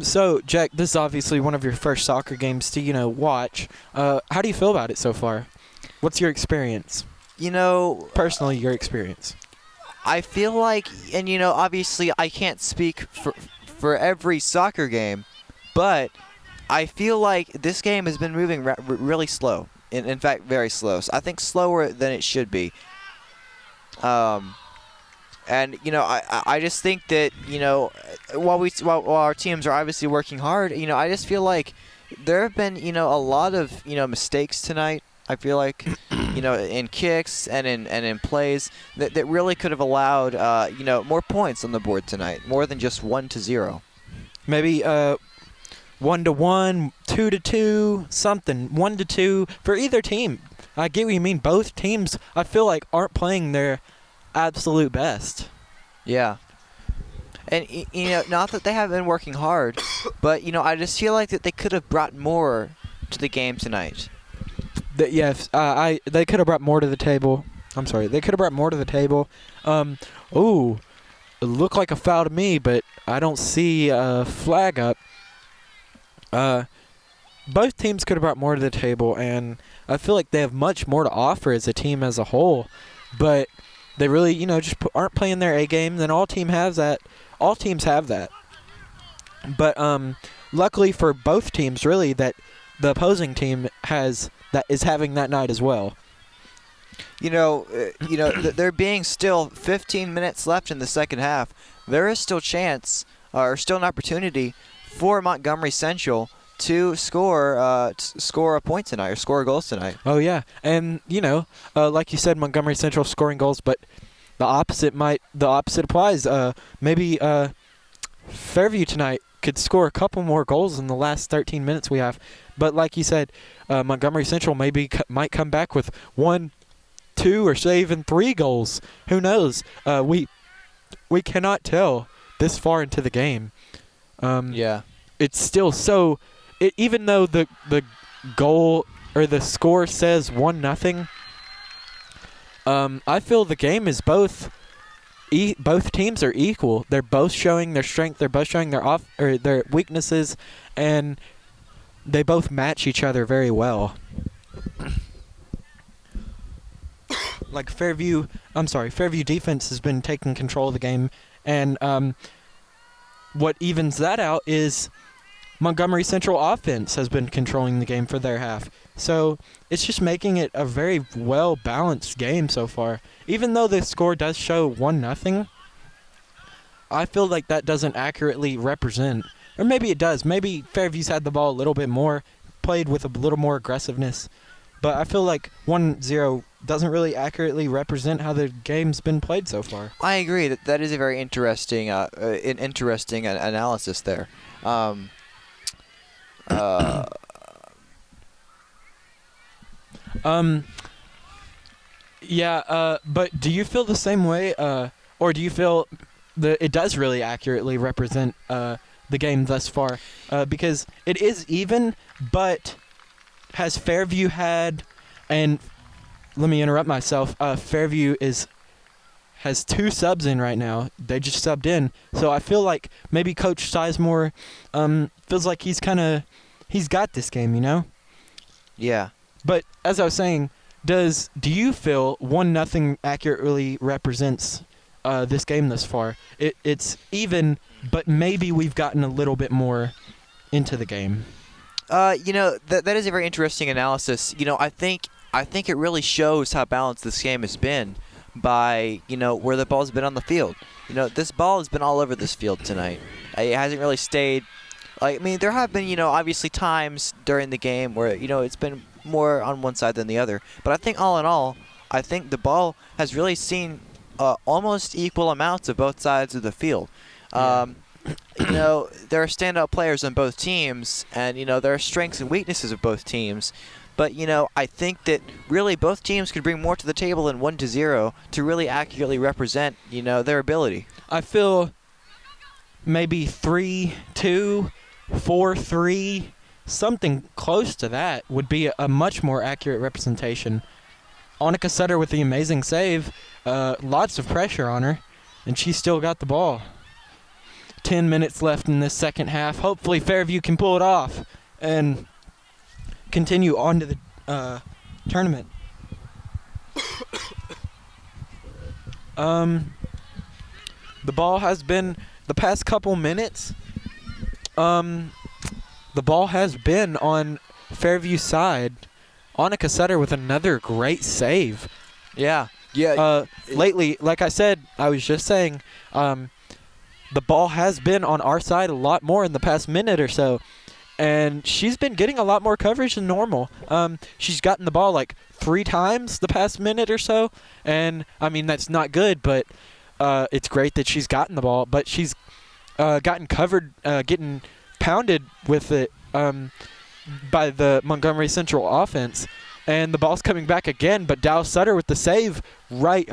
So, Jack, this is obviously one of your first soccer games to watch. How do you feel about it so far? What's your experience? Personally, your experience. I feel like, and obviously I can't speak for every soccer game, but I feel like this game has been moving really slow. In fact, very slow. So I think slower than it should be. And I just think that while our teams are obviously working hard, I just feel like there have been a lot of mistakes tonight. I feel like in kicks and in plays that really could have allowed more points on the board tonight, more than just 1-0. Maybe 1-1, 2-2, something 1-2 for either team. I get what you mean. Both teams, I feel like, aren't playing their absolute best. Yeah. And not that they haven't been working hard, but I just feel like that they could have brought more to the game tonight. Yes, they could have brought more to the table. I'm sorry, they could have brought more to the table. It looked like a foul to me, but I don't see a flag up. Both teams could have brought more to the table, and I feel like they have much more to offer as a team as a whole. But they really, just aren't playing their A game. Then all teams have that. But luckily for both teams, really, that the opposing team is having that night as well. There being still 15 minutes left in the second half, there is still still an opportunity for Montgomery Central to score a point tonight or score goals tonight. Oh yeah, and like you said, Montgomery Central scoring goals, but the opposite applies. Maybe Fairview tonight could score a couple more goals in the last 13 minutes we have. But like you said, Montgomery Central might come back with 1, 2, or say even 3 goals. Who knows? We cannot tell this far into the game. Yeah. It's still so. Even though the goal or the score says 1-0, I feel the game is both teams are equal. They're both showing their strength. They're both showing their weaknesses, and they both match each other very well. Like Fairview defense has been taking control of the game, and what evens that out is Montgomery Central offense has been controlling the game for their half. So it's just making it a very well-balanced game so far. Even though the score does show 1-0, I feel like that doesn't accurately represent. Or maybe it does. Maybe Fairview's had the ball a little bit more, played with a little more aggressiveness. But I feel like 1-0 doesn't really accurately represent how the game's been played so far. I agree. That is a very interesting analysis there. Yeah, but do you feel the same way, or do you feel that it does really accurately represent the game thus far? Because it is even, but has Fairview had, and let me interrupt myself, Fairview has 2 subs in right now. They just subbed in. So I feel like maybe Coach Sizemore feels like he's got this game, you know? Yeah. But as I was saying, do you feel 1-0 accurately represents this game thus far? It's even, but maybe we've gotten a little bit more into the game. That is a very interesting analysis. I think it really shows how balanced this game has been by, where the ball's been on the field. This ball has been all over this field tonight. It hasn't really stayed. There have been, obviously times during the game where, it's been more on one side than the other. But I think all in all, I think the ball has really seen almost equal amounts of both sides of the field. Yeah. There are standout players on both teams, and, there are strengths and weaknesses of both teams. But, I think that really both teams could bring more to the table than 1-0 to really accurately represent, their ability. I feel maybe 3-2, 4-3, something close to that would be a much more accurate representation. Annika Sutter with the amazing save, lots of pressure on her, and she still got the ball. 10 minutes left in this second half. Hopefully Fairview can pull it off and continue on to the tournament. The ball has been, the past couple minutes, the ball has been on Fairview's side. Annika Sutter with another great save. Yeah. Lately, like I said, I was just saying, the ball has been on our side a lot more in the past minute or so. And she's been getting a lot more coverage than normal. She's gotten the ball like 3 times the past minute or so. And, that's not good, but it's great that she's gotten the ball. But she's gotten covered, getting pounded with it by the Montgomery Central offense. And the ball's coming back again, but Dallas Sutter with the save right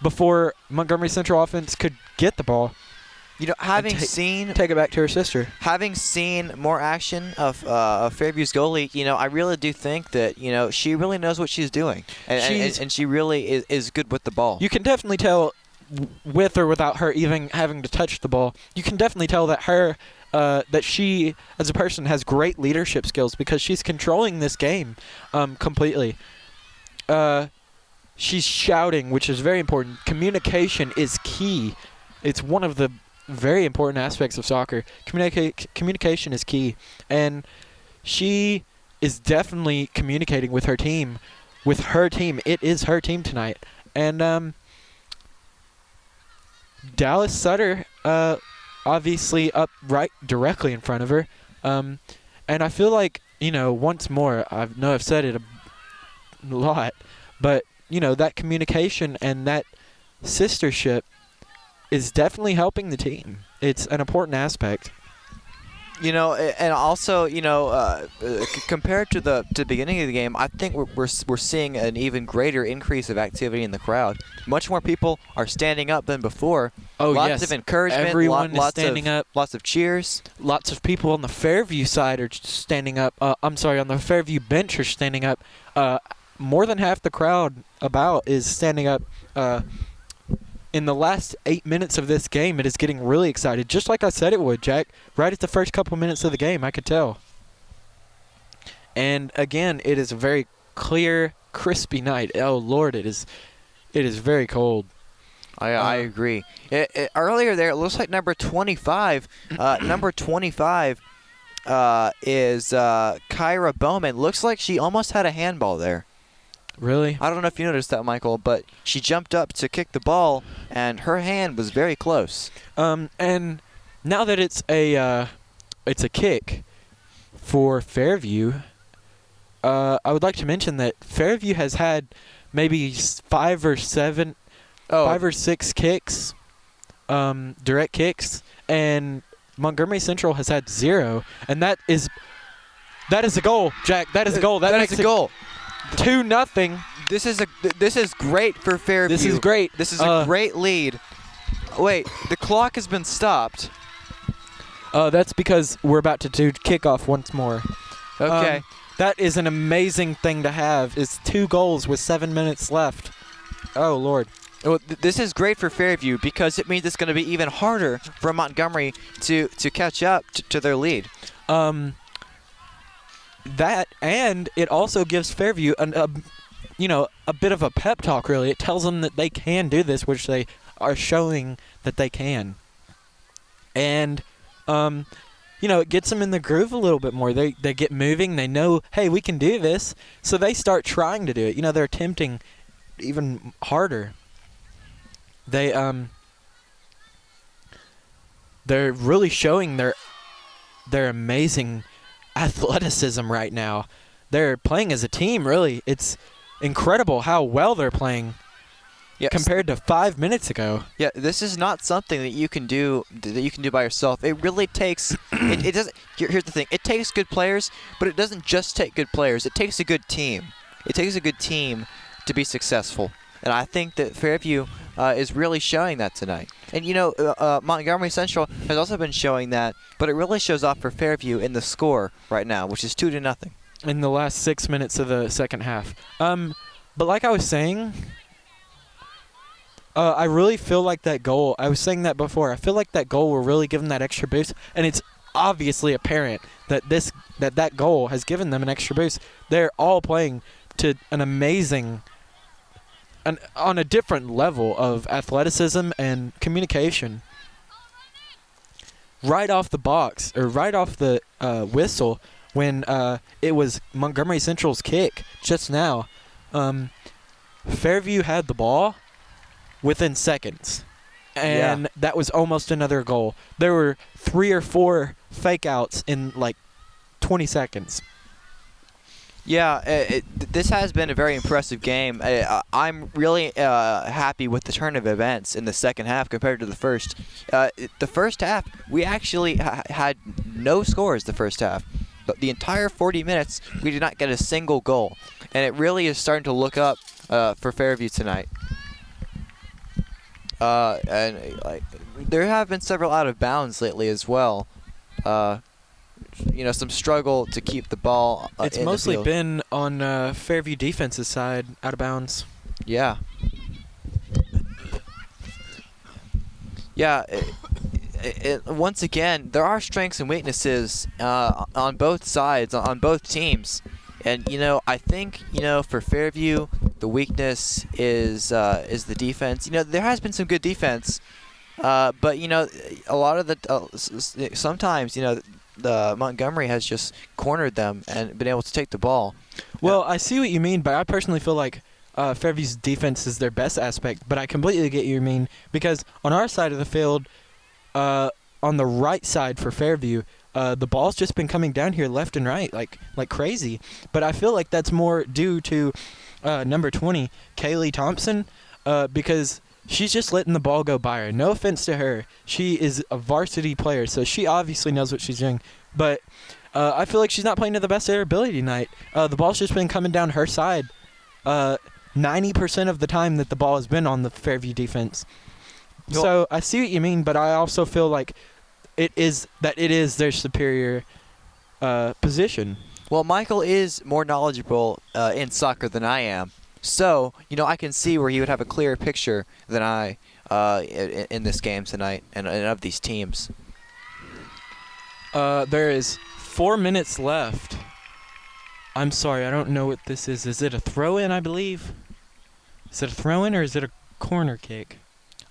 before Montgomery Central offense could get the ball. Having take it back to her sister. Having seen more action of Fairview's goalie, I really do think that she really knows what she's doing, and she really is good with the ball. You can definitely tell, with or without her even having to touch the ball, you can definitely tell that that she as a person has great leadership skills because she's controlling this game completely. She's shouting, which is very important. Communication is key. It's one of the very important aspects of soccer. Communication is key, and she is definitely communicating with her team. It is her team tonight, and Dallas Sutter obviously up right directly in front of her, and I feel like once more I've said it a lot, but that communication and that sistership is definitely helping the team. It's an important aspect. And also, compared to the beginning of the game, I think we're seeing an even greater increase of activity in the crowd. Much more people are standing up than before. Oh, lots yes. of encouragement. Everyone is standing up. Lots of cheers. Lots of people on the Fairview side are standing up. On the Fairview bench are standing up. More than half the crowd is standing up. In the last 8 minutes of this game, it is getting really excited, just like I said it would, Jack. Right at the first couple minutes of the game, I could tell. And again, it is a very clear, crispy night. Oh Lord, it is very cold. I agree. Earlier there, it looks like number 25. Number 25 is Kyra Bowman. Looks like she almost had a handball there. Really? I don't know if you noticed that, Michael, but she jumped up to kick the ball, and her hand was very close. And now that it's a kick for Fairview, I would like to mention that Fairview has had maybe 5 or 6 kicks, direct kicks, and Montgomery Central has had 0, and that is a goal, Jack. That is a goal. That is a goal. 2-0. This is great for Fairview. This is great. This is a great lead. Wait, the clock has been stopped. That's because we're about to do kickoff once more. Okay. That is an amazing thing to have. It's 2 goals with 7 minutes left. Oh, Lord. Well, this is great for Fairview because it means it's going to be even harder for Montgomery to catch up to their lead. That, and it also gives Fairview a bit of a pep talk, really. It tells them that they can do this, which they are showing that they can. And, it gets them in the groove a little bit more. They get moving. They know, hey, we can do this. So they start trying to do it. They're attempting even harder. They're really showing their amazing athleticism right now. They're playing as a team, really. It's incredible how well they're playing compared to 5 minutes ago. Yeah, this is not something that you can do by yourself. It really takes it doesn't here's the thing. It takes good players, but it doesn't just take good players. It takes a good team. It takes a good team to be successful. And I think that Fairview is really showing that tonight. And Montgomery Central has also been showing that, but it really shows off for Fairview in the score right now, which is 2-0. In the last 6 minutes of the second half. But like I was saying, I really feel like that goal, I was saying that before, I feel like that goal will really give them that extra boost, and it's obviously apparent that that goal has given them an extra boost. They're all playing to an amazing, on a different level of athleticism and communication. Right off the box, or right off the whistle, when it was Montgomery Central's kick just now, Fairview had the ball within seconds, and that was almost another goal. There were 3 or 4 fake outs in like 20 seconds. Yeah, this has been a very impressive game. I'm really happy with the turn of events in the second half compared to the first. The first half, we actually had no scores the first half. But the entire 40 minutes, we did not get a single goal. And it really is starting to look up for Fairview tonight. There have been several out of bounds lately as well. Some struggle to keep the ball it's in mostly the field. been on Fairview defense's side, out of bounds. Yeah. Yeah. Once again, there are strengths and weaknesses on both sides, on both teams. And, I think, for Fairview, the weakness is the defense. There has been some good defense, but, a lot of sometimes, the Montgomery has just cornered them and been able to take the ball. Well, I see what you mean, but I personally feel like Fairview's defense is their best aspect. But I completely get what you mean, because on our side of the field, on the right side for Fairview, the ball's just been coming down here left and right like crazy. But I feel like that's more due to number 20, Kaylee Thompson, because she's just letting the ball go by her. No offense to her. She is a varsity player, so she obviously knows what she's doing. But I feel like she's not playing to the best of her ability tonight. The ball's just been coming down her side 90% of the time that the ball has been on the Fairview defense. So I see what you mean, but I also feel like it is their superior position. Well, Michael is more knowledgeable in soccer than I am. So, I can see where he would have a clearer picture than I in this game tonight and of these teams. There is 4 minutes left. I'm sorry, I don't know what this is. Is it a throw-in, I believe? Is it a throw-in or is it a corner kick?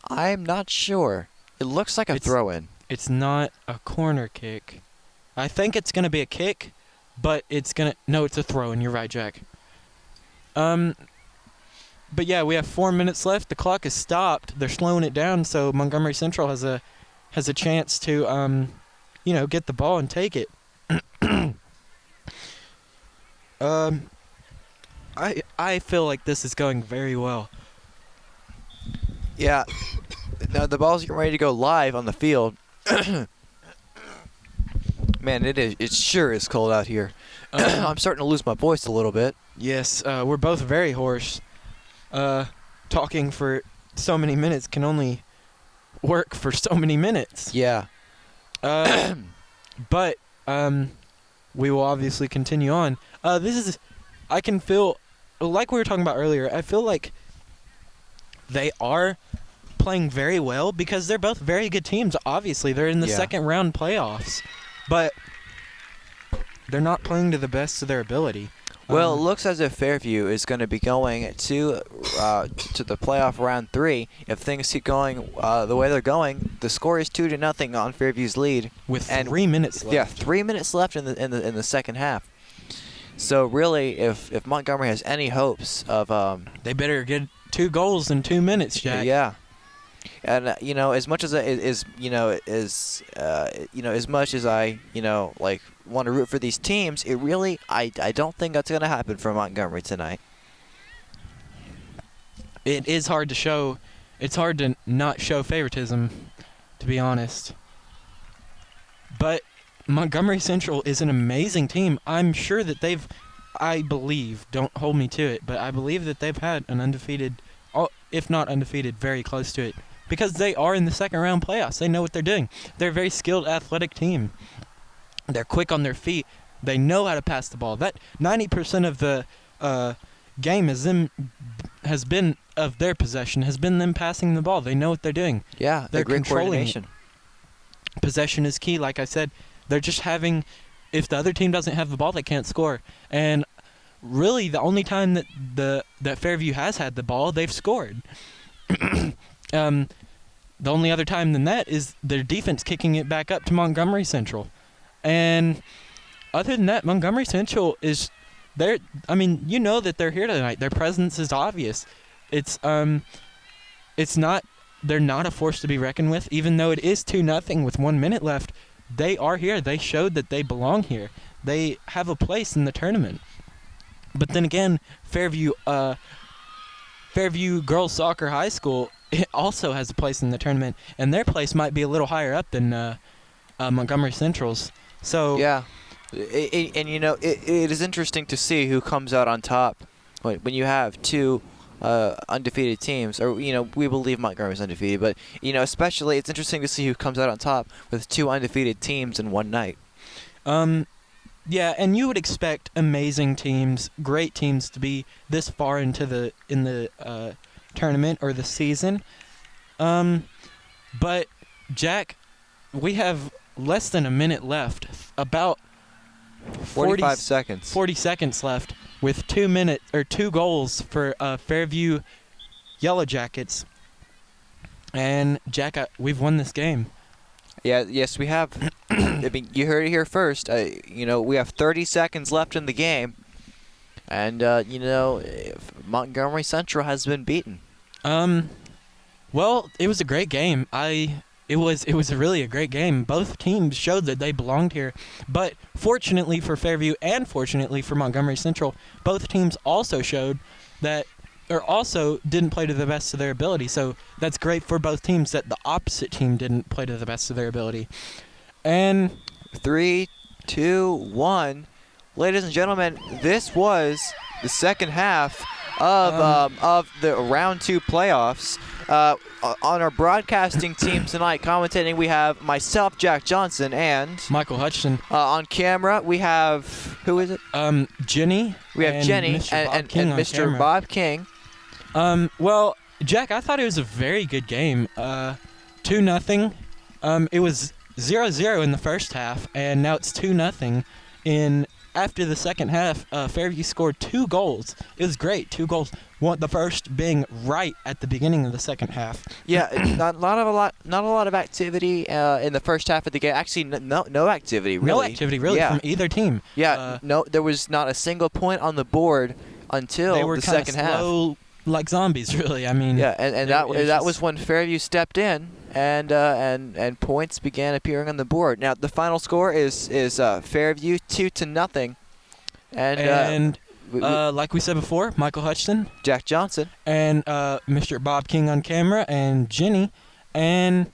I'm not sure. It looks like a throw-in. It's not a corner kick. I think it's going to be a kick, but it's going to... No, it's a throw-in. You're right, Jack. But yeah, we have 4 minutes left. The clock is stopped. They're slowing it down, so Montgomery Central has a chance to, get the ball and take it. I feel like this is going very well. Yeah. Now the ball's getting ready to go live on the field. Man, it is. It sure is cold out here. I'm starting to lose my voice a little bit. Yes, we're both very hoarse. Talking for so many minutes can only work for so many minutes. Yeah. But we will obviously continue on. I can feel, like we were talking about earlier, I feel like they are playing very well because they're both very good teams. Obviously, they're in the second round playoffs, but they're not playing to the best of their ability. Well, it looks as if Fairview is going to be going to the playoff round 3. If things keep going the way they're going, the score is 2-0 on Fairview's lead with 3 minutes left. Yeah, 3 minutes left in the second half. So really, if Montgomery has any hopes of they better get 2 goals in 2 minutes, Jack. Yeah. And as much as as much as I like want to root for these teams, it really I don't think that's going to happen for Montgomery tonight. It is hard to show. It's hard to not show favoritism, to be honest. But Montgomery Central is an amazing team. I'm sure that I believe, don't hold me to it, but I believe that they've had an undefeated, if not undefeated, very close to it. Because they are in the second round playoffs. They know what they're doing. They're a very skilled, athletic team. They're quick on their feet. They know how to pass the ball. That 90% of the game has been of their possession, has been them passing the ball. They know what they're doing. Yeah, they're great controlling coordination. Possession is key. Like I said, they're just having. If the other team doesn't have the ball, they can't score. And really, the only time that Fairview has had the ball, they've scored. The only other time than that is their defense kicking it back up to Montgomery Central. And other than that, Montgomery Central is there. I mean, you know that they're here tonight. Their presence is obvious. It's not. They're not a force to be reckoned with, even though it is 2-0 with 1 minute left. They are here. They showed that they belong here. They have a place in the tournament. But then again, Fairview Girls Soccer High School, it also has a place in the tournament, and their place might be a little higher up than Montgomery Central's. So yeah, it is interesting to see who comes out on top when you have two undefeated teams, or we believe Montgomery's undefeated, but especially it's interesting to see who comes out on top with two undefeated teams in one night. Yeah, and you would expect amazing teams, great teams, to be this far into the tournament or the season. But Jack, we have less than a minute left, about 45 seconds. 40 seconds left, with 2 goals for Fairview Yellow Jackets. And Jack, we've won this game. Yeah, yes, we have. I mean, you heard it here first. We have 30 seconds left in the game, and Montgomery Central has been beaten. Well, it was a great game. It was really a great game. Both teams showed that they belonged here, but fortunately for Fairview and fortunately for Montgomery Central, both teams also showed that, or also didn't play to the best of their ability. So that's great for both teams that the opposite team didn't play to the best of their ability. And 3, 2, 1, ladies and gentlemen, this was the second half of the round 2 playoffs. On our broadcasting team tonight, commentating, we have myself, Jack Johnson, and Michael Hutchison. On camera, we have, who is it? Jenny. We have Jenny and Mr. Bob King. Well, Jack, I thought it was a very good game. 2-0. It was 0-0 in the first half, and now it's 2-0 after the second half. Fairview scored 2 goals. It was great, 2 goals. The first being right at the beginning of the second half. Yeah, not a lot of activity in the first half of the game. Actually, no activity really. No activity really from either team. Yeah, there was not a single point on the board until the second half. They were slow, like zombies, really. I mean. Yeah, and that was when Fairview stepped in, and points began appearing on the board. Now the final score is Fairview 2-0, and like we said before, Michael Hutchison, Jack Johnson, and Mr. Bob King on camera, and Jenny, and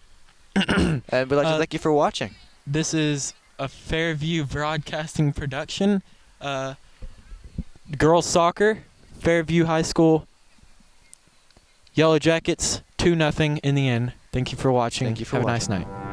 and we'd like to thank you for watching. This is a Fairview Broadcasting production. Girls soccer, Fairview High School, Yellow Jackets, 2-0 in the end. Thank you for watching. Thank you for Have watching. a nice night.